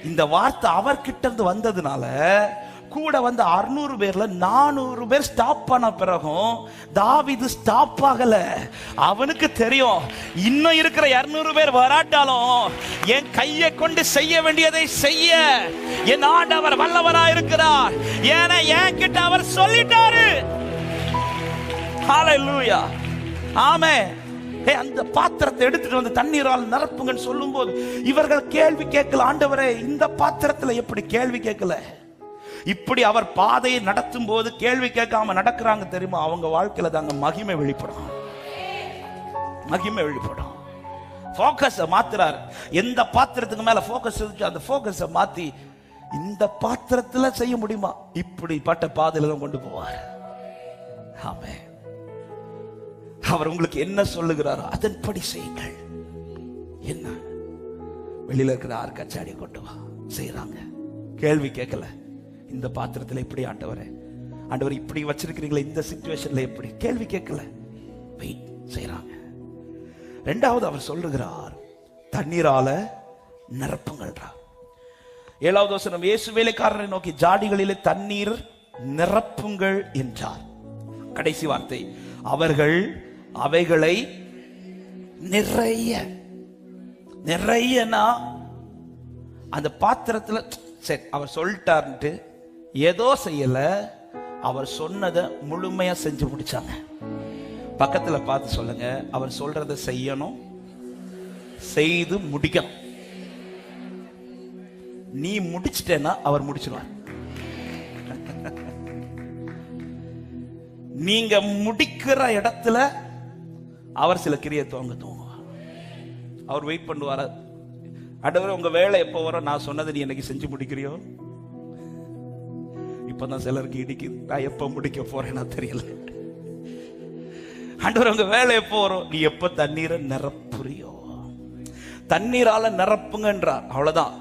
இந்த வார்த்தை அவர்கிட்ட இருந்து வந்ததுனால கூட வந்த 600 பேர்ல 400 பேர் ஸ்டாப் பண்ண பிறகும் தாவீது ஸ்டாப் ஆகல. அவனுக்கு தெரியும் இன்னும் இருக்கிற 200 பேர் வராட்டாலும் என் கையை கொண்டு செய்ய வேண்டியதை செய்ய என் ஆண்டவர் வல்லவராய் இருக்கிறார். ஏன்னா என் கிட்ட அவர் சொல்லிட்டாரு. ஹல்லேலூயா. ஆமென். அந்த பாத்திரத்தை எடுத்துட்டு வந்து தண்ணீரால் நிரப்புங்கன்னு சொல்லும் போது இவர்கள் கேள்வி கேட்கல. ஆண்டவரே இந்த பாத்திரத்துல எப்படி கேள்வி கேட்கல. இப்படி அவர் பாதையை நடத்தும் போது கேள்வி கேட்காம நடக்கிறாங்க தெரியுமா? அவங்க வாழ்க்கையில தாங்க மகிமை வெளிப்படும். மகிமை வெளிப்படும். போக்கஸ மாத்துறாரு. எந்த பாத்திரத்துக்கு மேல போக்கஸ் இருந்துச்சு அந்த போக்கஸ மாத்தி இந்த பாத்திரத்துல செய்ய முடியுமா இப்படிப்பட்ட பாதையில தான் கொண்டு போவார். ஆமென். அவர் உங்களுக்கு என்ன சொல்லுகிறாரோ அதன்படி செய்யுங்கள். என்ன வெளியில இருக்கிற ஆர்கச்சாடி கொண்டு வா செய்யறாங்க. கேள்வி கேட்கல. இந்த பாத்திரத்துல எப்படி ஆண்டவரே, ஆண்டவர் இப்படி வச்சிருக்கிறீங்களா, இந்த சிச்சுவேஷன்ல எப்படி, கேள்வி கேட்கல. வெயிட் செய்யறாங்க. இரண்டாவது அவர் சொல்லுகிறார் தண்ணீரால நிரப்புங்கள். 7வது வசனம், இயேசு வேலைக்காரரை நோக்கி ஜாடிகளிலே தண்ணீர் நிரப்புங்கள் என்றார். கடைசி வார்த்தை, அவர்கள் அவைகளை நிறைய நிறையனா அந்த பாத்திரத்துல சரி அவர் சொல்லிட்டார்ன்ட்டு ஏதோ செய்யல, அவர் சொன்னதை முழுமையா செஞ்சு முடிச்சாங்க. பக்கத்துல பார்த்து சொல்லுங்க, அவர் சொல்றதை செய்யணும், செய்து முடிக்கணும். நீ முடிச்சிட்டேன்னா அவர் முடிச்சிடுவார். நீங்க முடிக்கிற இடத்துல அவர் சில கிரியை தூங்குவார். அவர் வெயிட் பண்ணுவார். ஆண்டவரே உங்க வேலை எப்போ வரும், நான் சொன்னதை நீ எனக்கு செஞ்சு முடிக்கிறியோ இப்பதான் சிலருக்கு இடிக்குது, நான் எப்ப முடிக்க போறேன்னா தெரியல. ஆண்டவர் உங்க வேலை எப்போ வரும்? நீ எப்ப தண்ணீரை நிரப்புறியோ. தண்ணீரால நிரப்புங்கன்றார், அவ்வளவுதான்.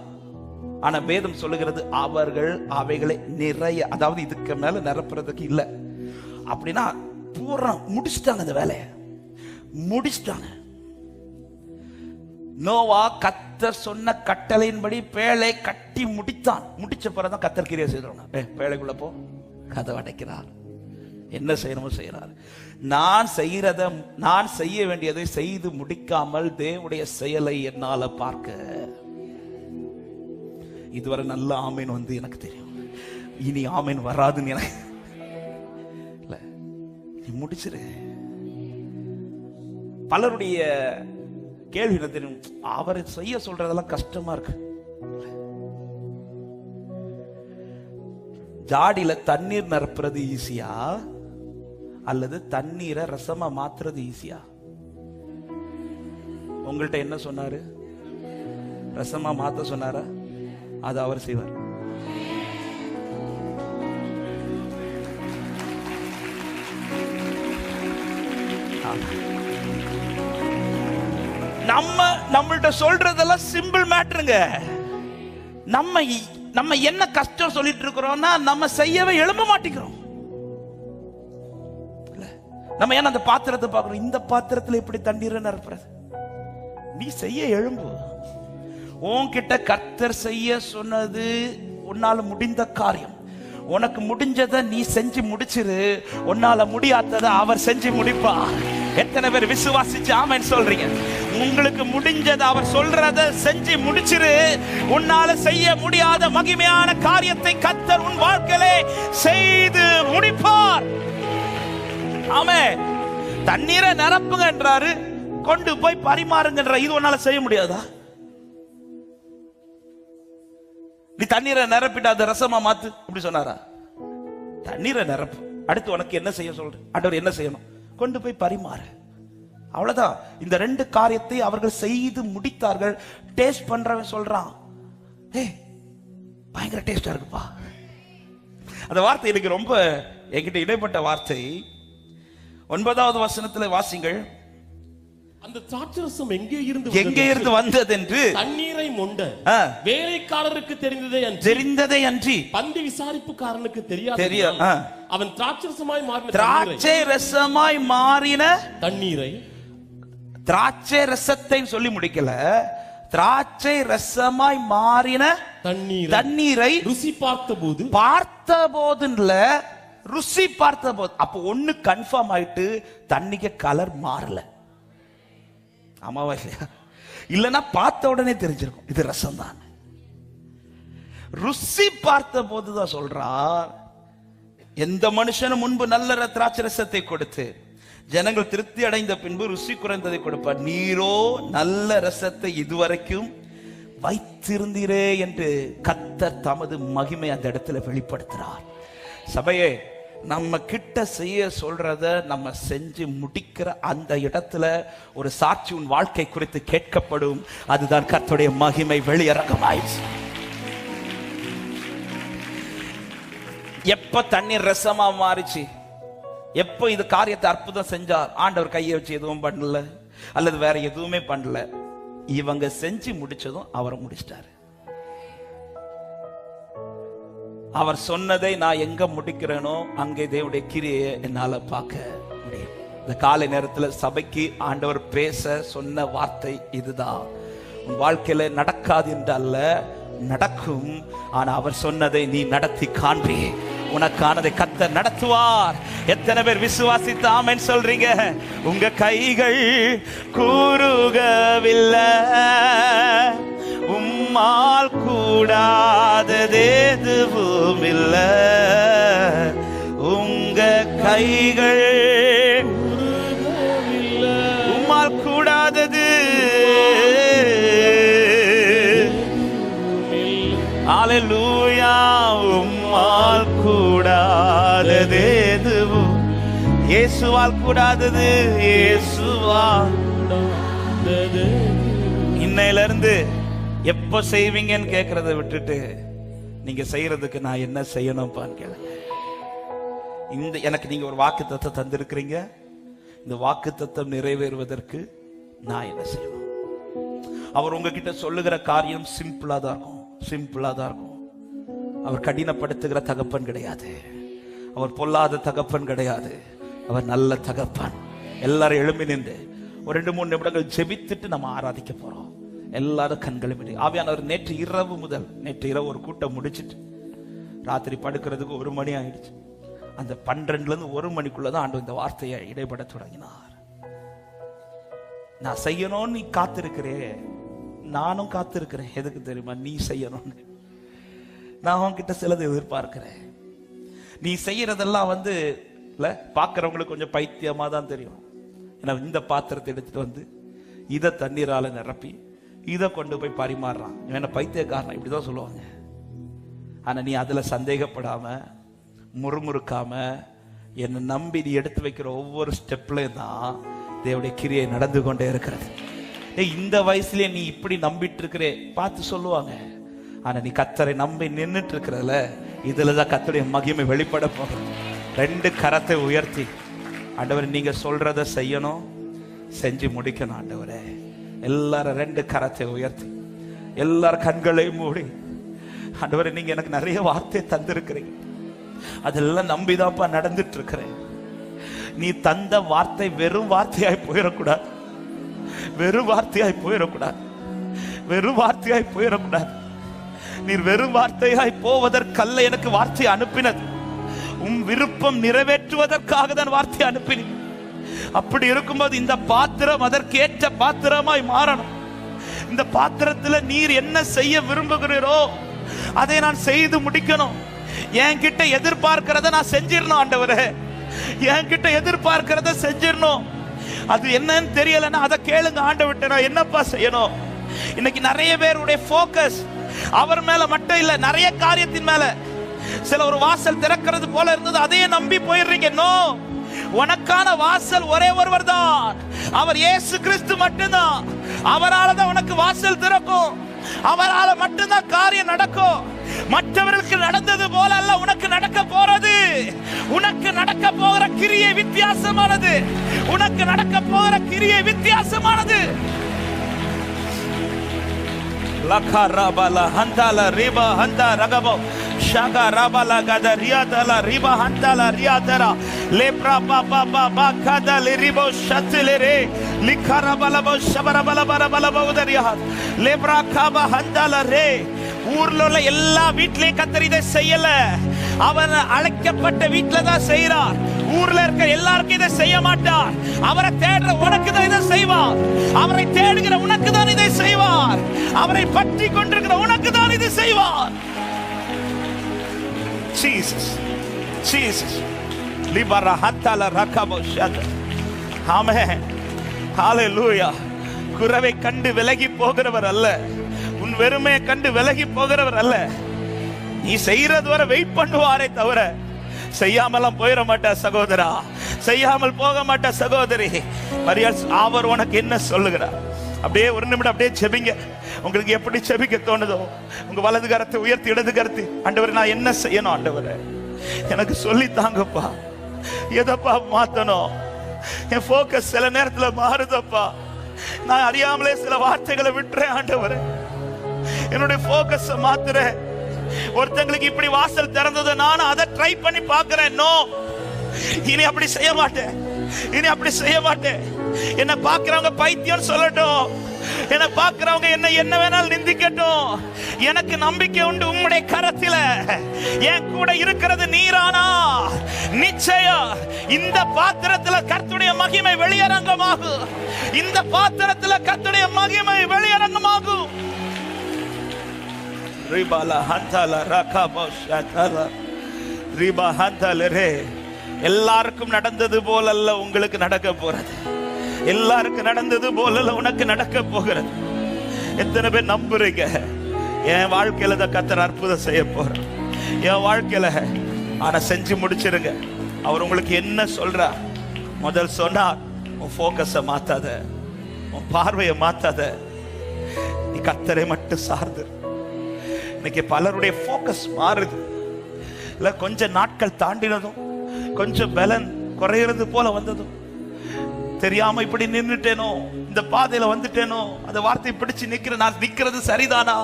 ஆனா வேதம் சொல்லுகிறது அவர்கள் அவைகளை நிறைய, அதாவது இதுக்கு மேல நிரப்புறதுக்கு இல்ல. அப்படின்னா பூரா முடிச்சுட்டாங்க, அந்த வேலையை முடிச்சுட்டாங்க. நோவா கர்த்தர் சொன்ன கட்டளையின்படி பேழை கட்டி முடித்தான். முடிச்ச பிறகுதான் கர்த்தர் கிரியை செய்யறாங்க. பேழைக்குள்ள போ, கதவை அடைக்கிறார், என்ன செய்யணுமோ செய்யறார். நான் செய்ய வேண்டியதை செய்து முடிக்காமல் தேவனுடைய செயலை என்னால பார்க்க இதுவரை நல்ல ஆமீன் வந்து எனக்கு தெரியும். இனி ஆமீன் வராதுன்னு எனக்கு இல்ல. நீ முடிச்சிரு. பலருடைய கேள்வி என்ன தெரியும்? அவரை செய்ய சொல்றதெல்லாம் கஷ்டமா இருக்கு. ஜாடியில தண்ணீர் நிரப்புறது ஈஸியா அல்லது தண்ணீரை ரசமா மாத்துறது ஈஸியா? உங்கள்கிட்ட என்ன சொன்னாரு? ரசமா மாத்த சொன்னாரா? அது அவர் செய்வார். நம்மள்ட்ட சொல்றதெல்லாம் சிம்பிள் மேட்டருங்க. நம்ம என்ன கஷ்டம் சொல்லிட்டு இருக்கிறோம்னா நம்ம செய்யவே எழும்ப மாட்டேங்கிறோம். நம்ம ஏன் அந்த பாத்திரத்தை பார்க்கிறோம்? இந்த பாத்திரத்துல எப்படி தண்ணீரை நிரப்புறது? நீ செய்ய எழும்பு. உன்கிட்ட கர்த்தர் செய்ய சொன்னது உன்னால முடிந்த காரியம். உனக்கு முடிஞ்சதை நீ செஞ்சு முடிச்சிரு. உன்னால முடியாததை அவர் செஞ்சு முடிப்பார். எத்தனை பேர் விசுவாசிச்சு ஆமென் சொல்றீங்க? உங்களுக்கு முடிஞ்சதை அவர் சொல்றத செஞ்சு முடிச்சிரு. உன்னால செய்ய முடியாத மகிமையான காரியத்தை கர்த்தர் உன் வாழ்க்கையிலே செய்து முடிப்பார். ஆமென். தண்ணீரை நிரப்புங்க என்றாரு, கொண்டு போய் பரிமாறுங்கன்ற. இது உன்னால செய்ய முடியாதா? நீ தண்ணீரை நிரப்பிட்டு அதை ரசமா மாத்து அப்படி சொன்னாரா? தண்ணீரை நிரப்பு. அடுத்து உனக்கு என்ன செய்ய சொல்ற? ஆண்டவர் என்ன செய்யணும்? கொண்டு போய் பரிமாறு. அவ்வளவுதான். இந்த ரெண்டு காரியத்தை அவர்கள் செய்து முடித்தார்கள். டேஸ்ட் பண்றவன் சொல்றான், பயங்கர டேஸ்டா இருக்குப்பா. அந்த வார்த்தை எனக்கு ரொம்ப என்கிட்ட இடைப்பட்ட வார்த்தை. 9வது வசனத்துல வாசிங்கள்.
அந்த திராட்சரசம் எங்கே இருந்து
வந்தது என்று
தண்ணீரை மொண்ட வேலைக்காரருக்கு தெரிந்ததை அன்றி பந்தி விசாரிப்புக்காரனுக்கு தெரியாது. அவன் திராட்சை ரசமாய் மாறின தண்ணீரை,
திராட்சை ரசத்தை சொல்லி முடிக்கல, திராட்சை ரசமாய் மாறின தண்ணீரை ருசி பார்த்தபோது ருசி பார்த்தபோது. அப்ப ஒண்ணு கன்ஃபார்ம் ஆயிட்டு, தண்ணிக்கு கலர் மாறல. ஆமாவா இல்லையா? இல்லைன்னா பார்த்த உடனே தெரிஞ்சிருக்கும் இது ரசம் தான். ருசி பார்த்த போதுதான் சொல்றார், எந்த மனுஷனும் முன்பு நல்ல திராட்சை ரசத்தை கொடுத்து ஜனங்கள் திருப்தி அடைந்த பின்பு ருசி குறைந்ததை கொடுப்பார். நீரோ நல்ல ரசத்தை இதுவரைக்கும் வைத்திருந்தீரே என்று கர்த்தர் தமது மகிமை அந்த இடத்துல வெளிப்படுத்துறார். சபையே, நம்ம கிட்ட செய்ய சொல்றத நம்ம செஞ்சு முடிக்கிற அந்த இடத்துல ஒரு சாட்சி உன் வாழ்க்கை குறித்து கேட்கப்படும். அதுதான் கர்த்தருடைய மகிமை வெளியரங்கமாயிடுச்சு. எப்ப தண்ணீர் ரசமா மாறிச்சு, எப்ப இது காரியத்தை அற்புதம் செஞ்சார், ஆண்டவர் கையை வச்சு எதுவும் பண்ணல அல்லது வேற எதுவுமே பண்ணல, இவங்க செஞ்சு முடிச்சதும் அவரை முடிச்சிட்டாரு. அவர் சொன்னதை நான் எங்க முடிக்கிறேனோ அங்கே தேவனுடைய கிரியை என்னால பார்க்க முடியும். இந்த காலை நேரத்தில் சபைக்கு ஆண்டவர் பேச சொன்ன வார்த்தை இதுதான். உன் வாழ்க்கையில நடக்காது என்றல்ல, நடக்கும். ஆனா அவர் சொன்னதை நீ நடத்தி காண்பி. உனக்கானதை கர்த்தர் நடத்துவார். எத்தனை பேர் விசுவாசித்து ஆமென் சொல்றீங்க? உங்க கைகள் கூறுகவில்லை, உம்மால் கூடாதது எதுவும் இல்ல. உங்க கைகள் உம்மால் கூடாதது. அல்லேலூயா. உம்மால் கூடாதது எதுவும், இயேசுவால் கூடாதது, இயேசுவால். இன்னையிலிருந்து எப்ப செய்வீங்கன்னு கேட்கறத விட்டுட்டு நீங்க செய்யறதுக்கு நான் என்ன செய்யணும்பான்னு கேளுங்க. எனக்கு நீங்க ஒரு வாக்குத்தத்தம் தந்திருக்கிறீங்க. இந்த வாக்குத்தத்தம் நிறைவேறுவதற்கு நான் என்ன செய்யணும்? அவர் உங்ககிட்ட சொல்லுகிற காரியம் சிம்பிளா தான் இருக்கும். சிம்பிளா தான் இருக்கும். அவர் கடினப்படுத்துகிற தகப்பன் கிடையாது. அவர் பொல்லாத தகப்பன் கிடையாது. அவர் நல்ல தகப்பன். எல்லாரும் எழும்பி நின்று ஒரு 2-3 நிமிடங்கள் ஜெபித்துட்டு நம்ம ஆராதிக்க போறோம். எல்லாரும் கண்களும் ஆவியானவர் நேற்று இரவு ஒரு கூட்டம் முடிச்சிட்டு ராத்திரி படுக்கிறதுக்கு 1 மணி ஆயிடுச்சு. அந்த 12ல இருந்து 1 மணிக்குள்ளதான் ஆண்டவர் இந்த வார்த்தையை இடைப்பட தொடங்கினார். நான் செய்யணும்னு நீ காத்திருக்கிறே, நானும் காத்திருக்கிறேன். எதுக்கு தெரியுமா? நீ செய்யணும்னு. நான் உன்கிட்ட சிலது எதிர்பார்க்கிறேன். நீ செய்யறதெல்லாம் பாக்குறவங்களுக்கு கொஞ்சம் பைத்தியமா தான் தெரியும். ஏன்னா இந்த பாத்திரத்தை எடுத்துட்டு வந்து இதை தண்ணீரால நிரப்பி இதை கொண்டு போய் பரிமாறுறான், என்ன பைத்தியக்காரன் இப்படிதான் சொல்லுவாங்க. ஆனா நீ அதுல சந்தேகப்படாம முறுமுறுக்காம என்னை நம்பி நீ எடுத்து வைக்கிற ஒவ்வொரு ஸ்டெப்லயும் தான் தேவனுடைய கிரியை நடந்து கொண்டே இருக்கிறது. இந்த வயசுலயே நீ இப்படி நம்பிட்டு இருக்கிறே பார்த்து சொல்லுவாங்க. ஆனா நீ கர்த்தரை நம்பி நின்றுட்டு இருக்கிறதுல இதுலதான் கர்த்தருடைய மகிமை வெளிப்பட போகுது. 2 கரத்தை உயர்த்தி ஆண்டவரே நீங்க சொல்றத செய்யணும், செஞ்சு முடிக்கணும். ஆண்டவரே எல்லாரும் 2 கரத்தை உயர்த்தி எல்லாரும் கண்களையும் மூடி, ஆண்டவரே நீங்க எனக்கு நிறைய வார்த்தை தந்திருக்கிறீங்க, அதெல்லாம் நம்பிதான்ப்பா நடந்துட்டு இருக்கிறேன். நீ தந்த வார்த்தை வெறும் வார்த்தையாய் போயிடக்கூடாது. வெறும் வார்த்தையாய் போயிடக்கூடாது. வெறும் வார்த்தையாய் போயிடக்கூடாது. நீர் வெறும் வார்த்தையாய் போவதற்கல்ல எனக்கு வார்த்தை அனுப்பினது. உன் விருப்பம் நிறைவேற்றுவதற்காக தான் வார்த்தை அனுப்பினேன். அப்படி இருக்கும்போது இந்த பாத்திரம் அதற்கேற்ற பாத்திரமாய் மாறணும். இந்த பாத்திரத்துல நீர் என்ன செய்ய விரும்புகிறீரோ அதை நான் செய்து முடிக்கணும். என்கிட்ட எதிர்பார்க்கிறத நான் செஞ்சிடணும். ஆண்டவரே என்கிட்ட எதிர்பார்க்கிறத செஞ்சிடணும். அது என்னன்னு தெரியலன்னா அதை கேளுங்க. ஆண்டவர்கிட்ட நான் என்னப்பா செய்யணும்? இன்னைக்கு நிறைய பேருடைய போக்கஸ் அவர் மேல மட்டும் இல்ல, நிறைய காரியத்தின் மேல. சில ஒரு வாசல் திறக்கிறது போல இருந்தது, அதையே நம்பி போயிடுறீங்க. நோ, உனக்கான வாசல் ஒரே ஒருவர் தான், அவர் இயேசு கிறிஸ்து மட்டும்தான். அவரால் தான் உனக்கு வாசல் திறக்கும். அவரால் மட்டும்தான் காரியம் நடக்கும். மற்றவர்களுக்கு நடந்தது போல அல்ல உனக்கு நடக்க போறது. உனக்கு நடக்க போகிற கிரியை வித்தியாசமானது. உனக்கு நடக்க போகிற கிரியை வித்தியாசமானது. லக்கா ரபல ஹந்தல ரிபா ஹந்த ரகபோ ஷாகா ரபல கத ரியாதல ரிபா ஹந்தல ரியாதரா லேப்ரா பாபா பாபா கத லிரிபோ ஷத்லெரே லிகரபலபோ ஷபரபலபரபலபோ உதரியா லேப்ரா காபா ஹந்தல ரே. ஊர்ல உள்ள எல்லா வீட்லயும் கர்த்தர் இதை செய்யல. அவன் அழைக்கப்பட்ட வீட்டுல தான் செய்யறார். ஊர்ல இருக்க எல்லாருக்கும் இதை செய்ய மாட்டார். அவரை தேடுற உனக்கு தான் இதை செய்வார். அவரை தேடுகிற உனக்கு தான் இதை செய்வார். அவரை பற்றி கொண்டிருக்கிற உனக்கு தான் இதை செய்வார். ஜீசஸ் ஜீசஸ் லிபரா ஹத்தல ரகபோ ஷத. ஆமென் ஹalleluya. குறவை கண்டு விலகி போகிறவர் அல்ல, உன் வெறுமையை கண்டு விலகி போகிறவர் அல்ல. நீ செய்யறது வரை வெயிட் பண்ணுவாரே தவிர செய்யாமலாம் போயிட மாட்டா சகோதரா, செய்யாமல் போக மாட்டா சகோதரி. அவர் உனக்கு என்ன சொல்லுகிறார்? அப்படியே ஒரு நிமிடம் அப்படியே செபிங்க. உங்களுக்கு எப்படி செபிக்க தோணுதோ உங்க வலது கரத்தை உயர்த்தி இடது கரத்தை, ஆண்டவரே நான் என்ன செய்யணும்? ஆண்டவரே எனக்கு சொல்லி தாங்கப்பா. எதப்பா மாத்தணும்? என் போக்கஸ் சில நேரத்துல மாறுதப்பா. நான் அறியாமலே சில வார்த்தைகளை விட்டுறேன். ஆண்டவரே என்னுடைய போக்கஸ் மாத்துறேன். ஒருத்தங்களுக்கு இப்படி வாசல் திறந்தது, நானும் அதை ட்ரை பண்ணி பார்க்கிறேன். நோ, இனி அப்படி செய்ய மாட்டேன். இனி அப்படி செய்ய மாட்டேன். என்ன பார்க்கிறவங்க பைத்தியம் சொல்லட்டும், என்ன பார்க்கிறவங்க என்ன வேணாலும் நிந்திக்கட்டும். எனக்கு நம்பிக்கை உண்டு உம்முடைய கரத்தில. என் கூட இருக்கிறது நீரானா நிச்சயம் இந்த பாத்திரத்துல கர்த்தருடைய மகிமை வெளியரங்கமாகும். இந்த பாத்திரத்துல கர்த்தருடைய மகிமை வெளியரங்கமாகும். ரிபாலா ஹந்தல ரகபோ ஷதல ரிபா ஹந்தலரே. எல்லாருக்கும் நடந்தது போலல்ல உங்களுக்கு நடக்க போறது. எல்லாருக்கும் நடந்தது போல உனக்கு நடக்க போகிறது. எத்தனை பேர் நம்புறீங்க? என் வாழ்க்கையில தான் கர்த்தர் அற்புதம் செய்ய போறார் என் வாழ்க்கையில. ஆனா செஞ்சு முடிச்சிருங்க. அவர் உங்களுக்கு என்ன சொல்றார்? முதல் சொன்னார், உன் போக்கஸை மாத்தாத, உன் பார்வையை மாத்தாத, நீ கர்த்தரை மட்டும் சார்ந்து. இன்னைக்கு பலருடைய போக்கஸ் மாறுது. இல்ல கொஞ்ச நாட்கள் தாண்டினதும் கொஞ்சம் பலன் குறையிறது போல வந்ததும் தெரியாம இப்படி நின்னுட்டேனோ, இந்த பாதையில வந்துட்டேனோ, அந்த வார்த்தையை பிடிச்சு நிக்கிறேன், நான் நிக்கிறது சரிதானா,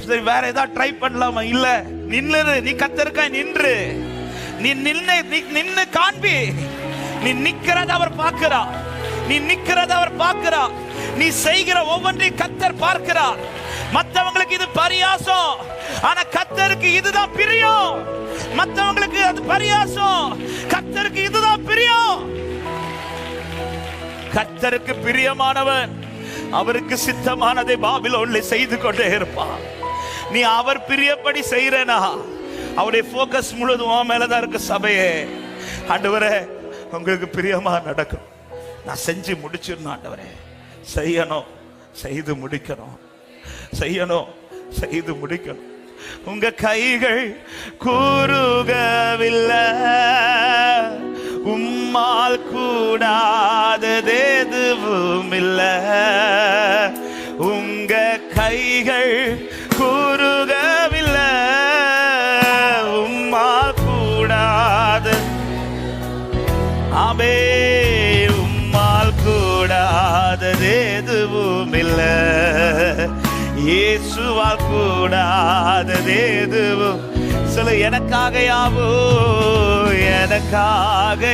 சரி வேற ஏதாவது ட்ரை பண்ணலாமா, இல்ல நின்று நீ கத்தருக்காய் நின்று நீ நின்னு காண்பி. நீ நிக்கிறத அவர் பார்க்கிறார், நீ நிக்கிறத அவர் பார்க்கிறார், நீ செய்கிற ஒவ்வொன்றையும் கத்தர் பார்க்கிறார். மற்றவங்களுக்கு இது பரியாசம், ஆனா கத்தருக்கு இதுதான் பிரியம். மற்றவங்களுக்கு அது பரியாசம், கத்தருக்கு இதுதான் பிரியம். கர்த்தருக்கு பிரியமானவன் அவருக்கு சித்தமானதை பாபிலோனில் செய்து கொண்டே இருப்பான். நீ அவர் பிரியப்படி செய்யறனா, அவருடைய போக்கஸ் முழுதும் உன் மேலதான் இருக்கு. சபையே, ஆண்டவரே உங்களுக்கு பிரியமா நடக்கும், நான் செஞ்சு முடிச்சிடணும் ஆண்டவரே, செய்யணும், செய்து முடிக்கணும், செய்யணும், செய்து முடிக்கணும். உங்க கைகள் கூறுகவில்லை, உம்மால் கூடாதது எதுவும் இல்ல. உங்க கைகள் கூறுகவில்லை, உம்மால் கூடாது, ஆமே உம்மால் கூடாதது எதுவும் இல்ல. இயேசுவால் கூடாதது எதுவும் சொல்ல. எனக்காக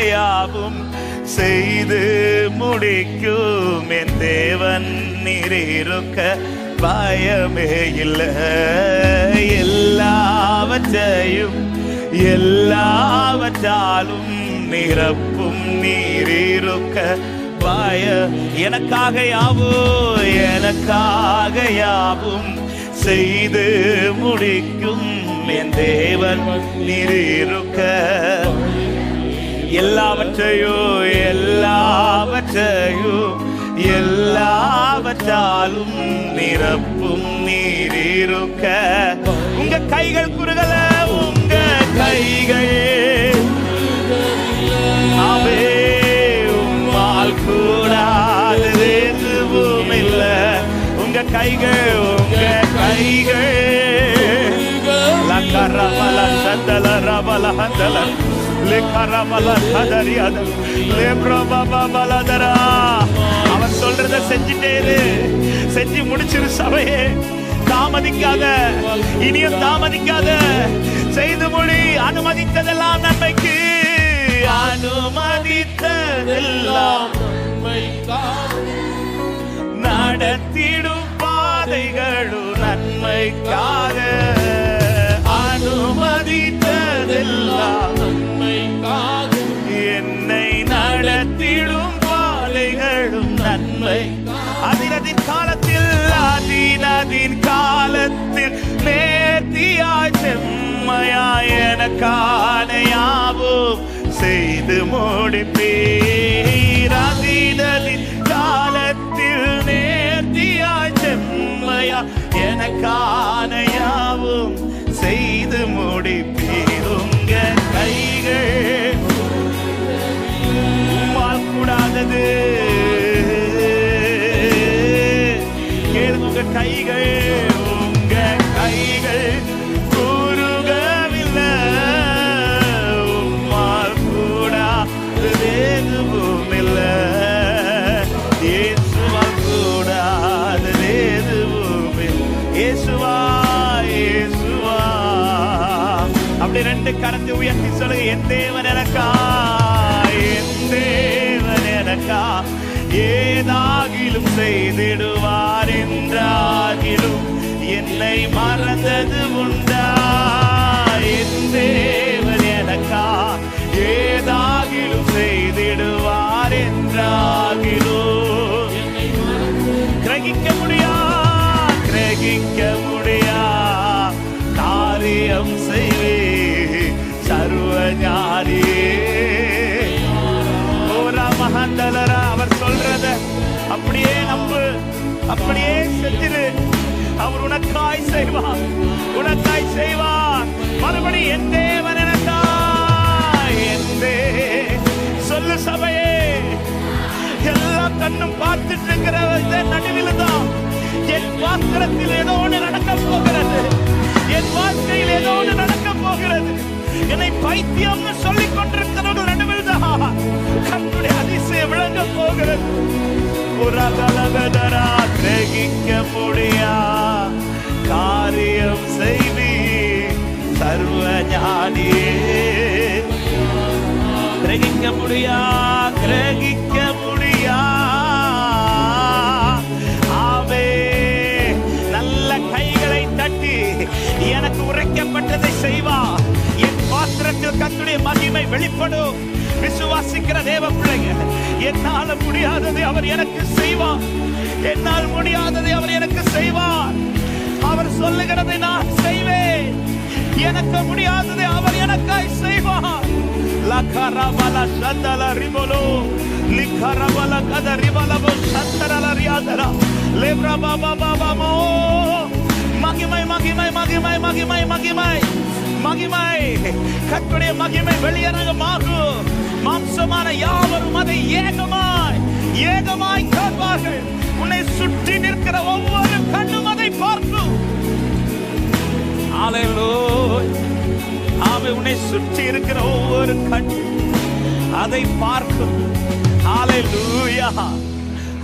யாவும் செய்து முடிக்கும் என் தேவன் நீரிருக்க பயமே இல்லை. எல்லாவற்றாலும் நிரப்பும் நீரிருக்க பய. எனக்காக யாவும் செய்து முடிக்கும் என் தேவன் நீரிருக்க. எல்லாவற்றாலும் நிரப்பும் நீரிருக்க. உங்க கைகள் குறுகல, உங்க கைகள் அவே உம்மால் கூடாதது எதுவும் இல்ல. உங்க கைகள் லக்கரமல சந்தல ரமல ஹந்தல லேக்கரமல ஹதரியாத லேப்ரபபலதரா. அவர் சொல்றத செஞ்சிட்டே இரு, செஞ்சு முடிச்சிரு சபையே. தாமதிக்காத, இனியும் தாமதிக்காத, செய்து முடி. அனுமதித்ததெல்லாம் நன்மைக்கு, அனுமதித்ததெல்லாம் நடத்திடும் பாதைகளும் நன்மைக்காக. அனுமதித்ததெல்லாம் நன்மைக்காக, என்னை நடத்திடும் பாதைகளும் நன்மை. அதினதின் காலத்தில் நேர்த்தியாய் செம்மையாய் எனக்கான யாவும் செய்து முடிப்பீர். அதினதின் காலத்தில் நேர்த்தியாய் செம்மையா எனக்கான யாவும் செய்து முடிப்பீர். உங்க கைகள் உம்மால் கூடாதது, கேளுங்க. உங்க கைகள் கூறுகவில்லை, உம்மால் கூடாதது எதுவும் இல்லை. இயேசுவால் கூடாதது எதுவும் இல்லை. இயேசுவா அப்படி ரெண்டு கரத்தை உயர்த்தி சொல்லுங்க. என் தேவன் எனக்கா ஏதாகிலும் செய்திடுவார் என்றாகிலும் என்னை மறந்தது உண்டா. என் தேவன் எனக்கா ஏதாகிலும் செய்திடுவார் என்றாகிலும் கிரகிக்க முடியா காரியம் செய்வே சர்வ ஞானியே. மகந்தலரா அவர் சொல்றத அப்படியே நம்பு, அப்படியே செஞ்சிரு. அவர் உனக்காய் செய்வார், உனக்காய் செய்வார். மறுபடி என் தேவன் எனக்காய் சொல்லு சபையே. எல்லா கண்ணும் பார்த்துட்டு இருக்கிற நடுவில் தான் என் பாத்திரத்தில் ஏதோ ஒன்று நடக்க போகிறது. என் வாழ்க்கையில் ஏதோ ஒன்று நடக்க போகிறது. என்னை பைத்தியம்னு சொல்லிக் கொண்டிருக்கிறவர்கள் நடுவில் தான் கர்த்தருடைய அதிசயம் விளங்க போகிறது. உலகளவதரா கிரகிக்க முடியா காரியம் செய்வி சர்வ ஞானியே. கிரகிக்க முடியா கிரகிக்க முடியா. ஆவே நல்ல கைகளை தட்டி எனக்கு உரைக்கப்பட்டதை செய்வா. என் பாத்திரத்தில் கர்த்தருடைய மகிமை வெளிப்படும். விசுவாசிக்கிற தேவ பிள்ளைங்க, என்னால முடியாததை அவர் எனக்கு செய்வார். என்னால் முடியாததை அவர் எனக்கு செய்வார். அவர் சொல்லுகிறதை நான் செய்வேன். எனக்கு முடியாததை அவர் எனக்காய் செய்வார். லகரபல சந்தல ரிபலோ லிகரபல கத ரிபலபோ சந்தரல ரியாதரா லேப்ரா பாபா பாபாமோ. மகிமை மகிமை மகிமை மகிமை மகிமை மகிமை. கர்த்தருடைய மகிமை வெளியரங்கமாகும். மாம்சமான யாவரும் அதை ஏகமாய் ஏகமாய் காண்பார்கள். உன்னை சுற்றி நிற்கிற ஒவ்வொரு கண்ணும் அதை பார்க்கும். ஹல்லேலூயா. ஆமே, உன்னை சுற்றி இருக்கிற ஒவ்வொரு கண் அதை பார்க்கும். ஹல்லேலூயா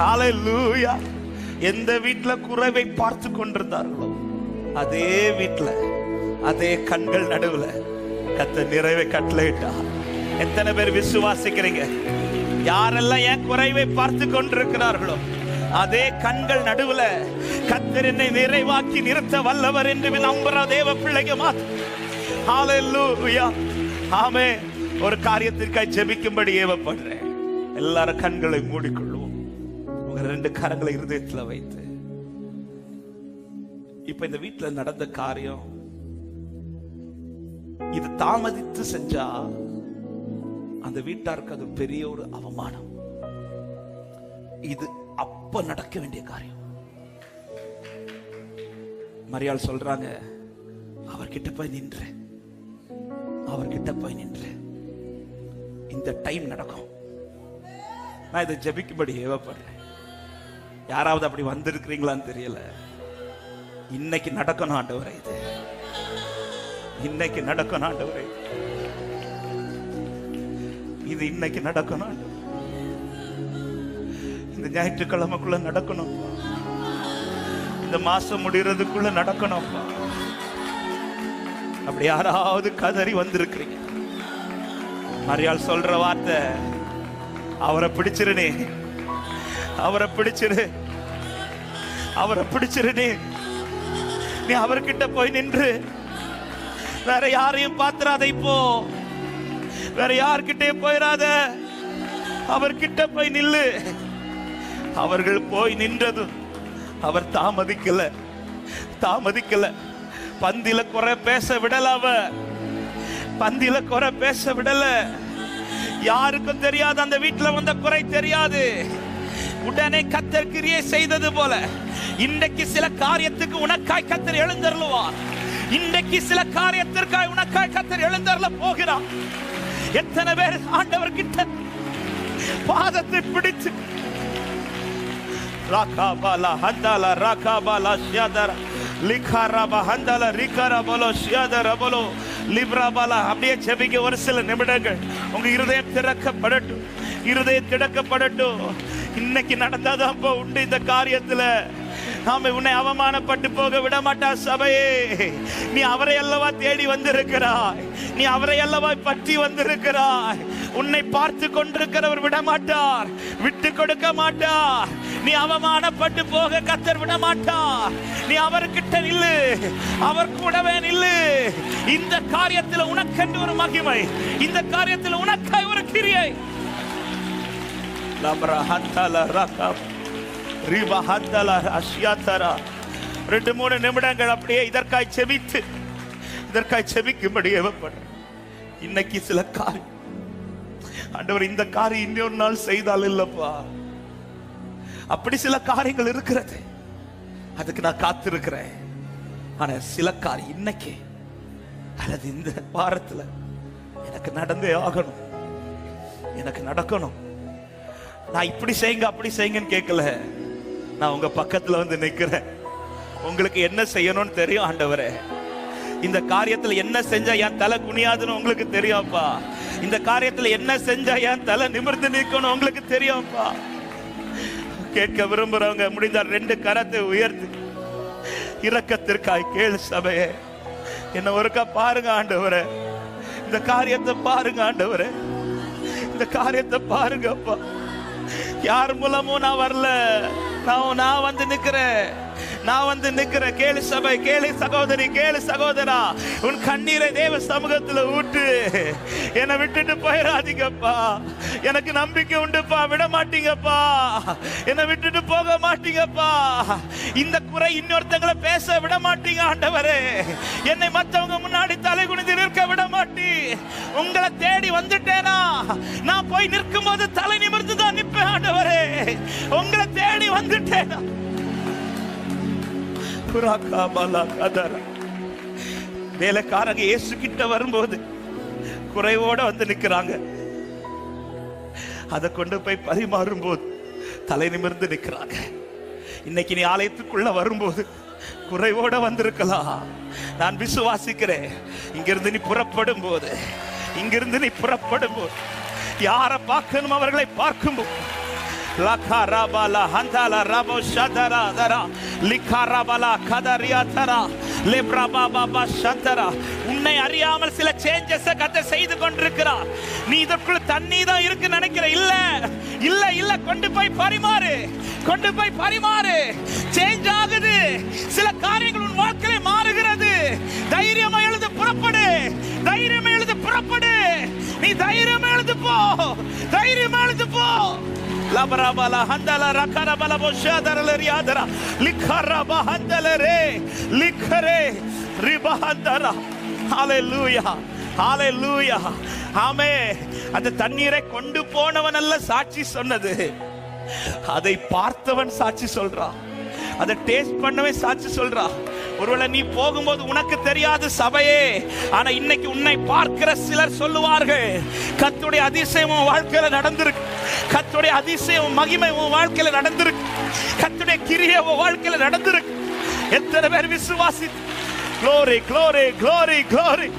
ஹல்லேலூயா. எந்த வீட்டுல குறைவை பார்த்து கொண்டிருந்தார்களோ அதே வீட்டுல அதே கண்கள் நடுவுல கர்த்தர் நிறைவை கட்டளையிட்டார். எத்தனை பேர் விசுவாசிக்கிறீங்க? யாரெல்லாம் என் குறைவை பார்த்து கொண்டிருக்கிறார்களோ அதே கண்கள் நடுவுல கர்த்தர் என்னை நிறைவாக்கி நிறுத்த வல்லவர் என்று நம்புற தேவ பிள்ளைங்க மாத்து. ஹல்லேலூயா. ஆமே. ஒரு காரியத்திற்காக ஜெபிக்கும்படி ஏவப்படுறேன். எல்லாரும் கண்களை மூடிக்கொள்வோம். உங்க 2 கரங்களை இருதயத்துல வைத்து, இப்ப இந்த வீட்டுல நடந்த காரியம் இது தாமதித்து செஞ்சா அந்த வீட்டாருக்கு அது பெரிய ஒரு அவமானம். இது அப்ப நடக்க வேண்டிய காரியம். மரியாள் சொல்றாங்க, அவர்கிட்ட போய் நின்று, அவர்கிட்ட போய் நின்று இந்த டைம் நடக்கும். நான் இதை ஜெபிக்கும்படி ஏவப்படுறேன். யாராவது அப்படி வந்திருக்கிறீங்களான்னு தெரியல. இன்னைக்கு நடக்கணும் ஆண்டவரே. இது இன்னைக்கு நடக்கணும் ஆண்டவரே. இது இன்னைக்கு நடக்கணும். இந்த ஞாயிற்றுக்கிழமைக்குள்ள நடக்கணும். இந்த மாசம் முடிகிறதுக்குள்ள நடக்கணும். அப்படி யாராவது கதறி வந்திருக்கிறீங்க, மரியாள் சொல்ற வார்த்தை, அவரை பிடிச்சிருனே, அவரை பிடிச்சிரு, அவரை பிடிச்சிருனே. நீ அவர்கிட்ட போய் நின்று வேற யாரையும் பாத்துறாத. இப்போ வேற யார்கிட்டயும் போயிடாத. அவர்கிட்ட போய் நில்லு. அவர்கள் போய் நின்றதும் அவர் தாமதிக்கல, தாமதிக்கல. பந்தில குறை பேச விடல. அவர் பந்தில குறை பேச விடல. யாருக்கும் தெரியாது, அந்த வீட்டுல வந்த குறை தெரியாது. உடனே கர்த்தர் கிரியை செய்தது போல இன்றைக்கு சில காரியத்துக்கு உனக்காய் கர்த்தர் எழுந்தருளுவார். இன்றைக்கு சில காரியத்திற்காய் உனக்காய் கர்த்தர் எழுந்தருள போகிறார். எத்தனை பேர் ஆண்டவர் கிட்ட பாதத்தை பிடிச்சு ராகாபாலா ஹந்தாலா ராகாபாலா ஷியாதரா லிகாராபா ஹந்தாலா ரிகாராபாலோ ஷியாதராபாலோ லிப்ராபாலா அப்படியே ஜெபிக்க ஒரு சில நிமிடங்கள். உங்க இருதயம் திறக்கப்படட்டும், இருதயம் திறக்கப்படட்டும். இன்னைக்கு நடந்தாதான் உண்டு இந்த காரியத்துல. நாம உன்னை அவமானப்பட்டு போக விட மாட்டா சபையே. நீ அவரை அல்லவா தேடி வந்திருக்கிறாய், நீ அவரை அல்லவா பற்றி வந்திருக்கிறாய். உன்னை பார்த்து கொண்டிருக்கிறவர் விட மாட்டார், விட்டு கொடுக்க மாட்டார். நீ அவமானப்பட்டு போக கர்த்தர் விட மாட்டார். நீ அவர்கிட்ட நில்லு, அவர் கூடவே நில்லு. இந்த காரியத்தில் உனக்கென்று ஒரு மகிமை, இந்த காரியத்தில் உனக்காய் ஒரு கிரியை. லப்ரா ஹந்தல ரகா ரிவா ஹந்தல அஷ்யாதரா. 2-3 நிமிடங்கள் அப்படியே இதற்காய் செபித்து, இதற்காய் செபிக்கும்படி ஏவப்படுறேன். இன்னைக்கு சில காரியம் ஆண்டவர், இந்த காரியம் இன்னொரு நாள் செய்தால் இல்லப்பா, அப்படி சில காரியங்கள் இருக்கிறது, அதுக்கு நான் காத்திருக்கிறேன். ஆனா சில காரியம் இன்னைக்கு அல்லது இந்த வாரத்துல எனக்கு நடந்தே ஆகணும், எனக்கு நடக்கணும். நான் இப்படி செய்யுங்க அப்படி செய்யுங்கன்னு கேட்கல, நான் உங்க பக்கத்துல வந்து நிக்கிறேன். உங்களுக்கு என்ன செய்யணும்னு தெரியும் ஆண்டவரே. இந்த காரியத்துல என்ன செஞ்சா என் தலை குனியாதுன்னு உங்களுக்கு தெரியும்ப்பா. இந்த காரியத்துல என்ன செஞ்சா என் தலை நிமிர்ந்து நிற்கணும் உங்களுக்கு தெரியும்ப்பா. கேட்க விரும்புறவங்க முடிந்தால் 2 கரத்தை உயர்த்து இரக்கத்திற்காய் கேளு சபையே. என்ன ஒருக்கா பாருங்க ஆண்டவரே, இந்த காரியத்தை பாருங்க ஆண்டவரே, இந்த காரியத்தை பாருங்கப்பா. யார் மூலமும் நான் வரல, நான் வந்து நிக்கிறேன், நான் வந்து நிக்கிறேன். கேளு சபை, கேளு சகோதரி, கேளு சகோதரா, உன் கண்ணீரை தேவ சமூகத்துல ஊட்டு. என்னை விட்டுட்டு போயிடாதீங்கப்பா. எனக்கு நம்பிக்கை உண்டுப்பா, விட மாட்டீங்கப்பா, என்னை விட்டுட்டு போக மாட்டீங்கப்பா. இந்த குறை இன்னொருத்தங்களை பேச விட மாட்டீங்க ஆண்டவரே. என்னை மற்றவங்க முன்னாடி தலை குனிந்து நிற்க விட மாட்டி. உங்களை தேடி வந்துட்டேனா நான் போய் நிற்கும் போது தலை நிமிர்ந்து தான் நிற்பேன் ஆண்டவரே. உங்களை தேடி வந்துட்டேனா. வேலைக்காரங்க இயேசு கிட்ட வரும்போது குறைவோட வந்து நிக்கிறாங்க. அதை கொண்டு போய் பரிமாறும் போது தலை நிமிர்ந்து நிக்கிறாங்க. இன்னைக்கு நீ ஆலயத்துக்குள்ள வரும்போது குறைவோட வந்திருக்கலாம். நான் விசுவாசிக்கிறேன், இங்கிருந்து நீ புறப்படும் போது, இங்கிருந்து நீ புறப்படும் போது யாரை பார்க்கணும் அவர்களை பார்க்கும்போது லகாராபாலா ஹந்தாலா ரபோ ஷதரா தரா லிகாராபாலா கதரியா தரா லேப்ராபாபா ஷந்தரா. உன்னை அறியாமல் சில சேஞ்சஸ் கர்த்தர் செய்து கொண்டிருக்கிறார். நீ இதற்குள்ள தண்ணி தான் இருக்கு நினைக்கிற. இல்ல இல்ல இல்ல, கொண்டு போய் பரிமாறு, கொண்டு போய் பரிமாறு. சேஞ்ச் ஆகுது, சில காரியங்கள் உன் வாழ்க்கையில மாறுகிறது. தைரியமா எழுந்து புறப்படு, தைரியமா எழுந்து புறப்படு. நீ தைரியமா எழுந்து போ, தைரியமா எழுந்து போ. லபரபல ஹந்தல ரகரபல போஷாதரலரியாதர லிகரப ஹந்தலரே லிகரே ரிபஹந்தர. ஹalleluya, ஹalleluya, ஆமென். அந்த தண்ணீரை கொண்டு போனவன் அல்ல சாட்சி சொன்னது, அதை பார்த்தவன் சாட்சி சொல்றான், அதை டேஸ்ட் பண்ணவே சாட்சி சொல்றான். ஒருவேளை நீ போகும்போது உனக்கு தெரியாது சபையே, ஆனா இன்னைக்கு உன்னை பார்க்கிற சிலர் சொல்லுவார்கள், கர்த்தருடைய அதிசயம் உன் வாழ்க்கையில நடந்திருக்கு, கர்த்தருடைய அதிசயம் மகிமை உன் வாழ்க்கையில நடந்திருக்கு, கர்த்தருடைய கிரியை உன் வாழ்க்கையில நடந்திருக்கு. எத்தனை பேர் விசுவாசி? glory glory glory glory.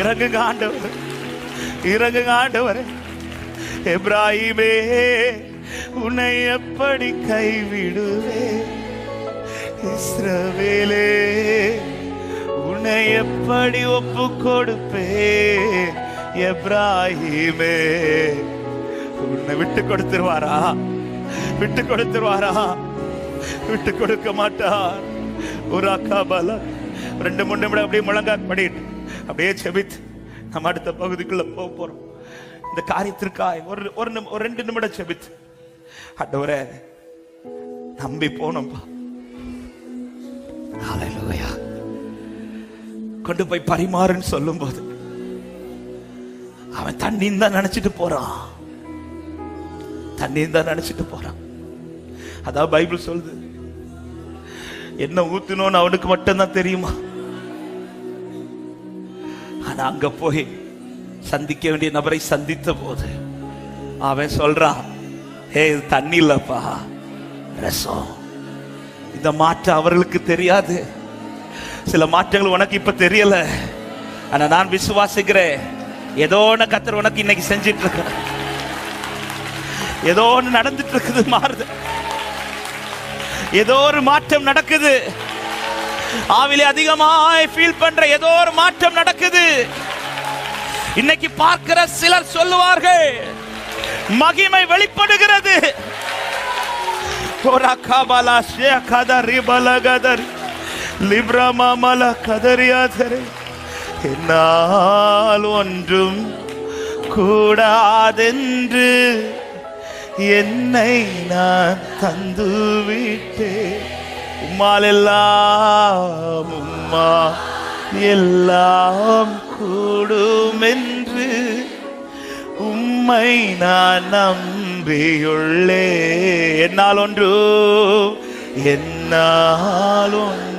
இறங்குங்க ஆண்டவரே, இறங்குங்க ஆண்டவரே. எப்ராஹிமே உன்னை எப்படி கைவிடுவே, இஸ்ரவேலே உன்னை எப்படி ஒப்பு கொடுப்பே. எப்ராஹிமே உன்னை விட்டு கொடுத்துருவாரா? விட்டு கொடுத்துருவாரா? விட்டு கொடுக்க மாட்டார். ஒரு அக்காபால 2-3 நிமிடம் அப்படியே முழங்கா படிட்டு அப்படியே செபித்து நம்ம அடுத்த பகுதிக்குள்ள போக போறோம். இந்த காரியத்திற்காக ஒரு 2 நிமிடம் செபித்து, ஆண்டவரே நம்பி போனோம்பா. ஹalleluya. கொண்டு போய் பரிமாறுன்னு சொல்லும் போது அவன் தண்ணின்னு தான் நினைச்சிட்டு போறான், தண்ணின்னு தான் நினைச்சிட்டு போறான். அதான் பைபிள் சொல்லுது, என்ன ஊத்தணும்னு அவனுக்கு மட்டும்தான் தெரியுமா. ஆனா அங்க போய் சந்திக்க வேண்டிய நபரை சந்தித்த போது அவன் சொல்றான், ஏ தண்ணி இல்லப்பா, ரசம். இந்த மாற்றம் அவர்களுக்கு தெரியாது. சில மாற்றங்கள் உனக்கு இப்ப தெரியல, ஆனா நான் விசுவாசிக்கிறேன், ஏதோ ஒண்ணு கர்த்தர் உனக்கு இன்னைக்கு செஞ்சிட்டு இருக்க, ஏதோ ஒண்ணு நடந்துட்டு இருக்குது, மாறுது, ஏதோ ஒரு மாற்றம் நடக்குது. ஆவிலே அதிகமாய் ஃபீல் பண்ற ஏதோ ஒரு மாற்றம் நடக்குது. இன்னைக்கு பார்க்கிற சிலர் சொல்லுவார்கள், மகிமை வெளிப்படுகிறது. என்னால் ஒன்றும் கூடாதென்று என்னை நான் தந்துவிட்டேன். உம்மால் எல்லாம், உம்மா எல்லாம் கூடும் என்று உம்மை நான் நம்பியுள்ளே. என்னால் ஒன்று, என்னால் ஒன்று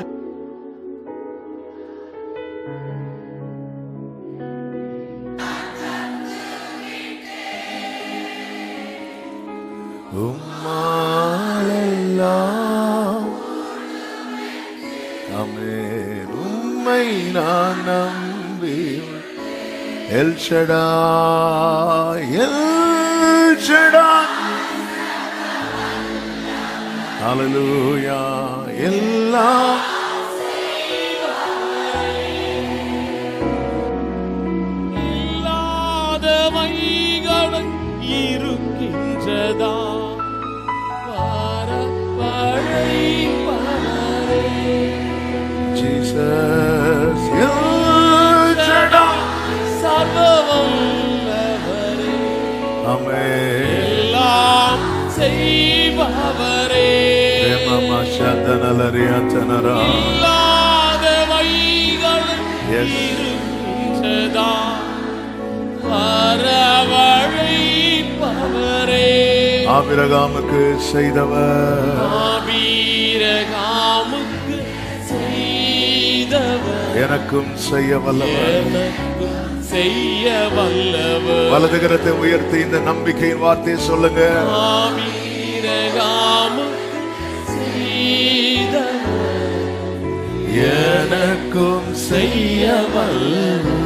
உம்மால் எல்லாம்
நான் நம்பி எல் ஷடாய் எல் ஷடாய் ஹல்லேலூயா எல்லாம்
இல்லாதவைகளும் இருக்கின்றதா
Jesus எல் ஷடாய்
சர்வவல்லவரே
ஆமென்
எல்லாம் செய்பவரே
தேமமா சதனலரியாச்சனரா
இல்லாதவைகளும் இருக்கின்றதா வரவழைப்பவரே
ஆபிரகாமுக்கு செய்தவர்
ஆபிரகாமுக்கு செய்தவர்
எனக்கும் செய்ய வல்லவர்
எனக்கும் செய்ய வல்லவர்
வலது கரத்தை உயர்த்தி இந்த நம்பிக்கையின் வார்த்தையை சொல்லுங்க
ஆபிரகாமுக்கு செய்தவர்
எனக்கும் செய்ய
செய்ய வல்லவர்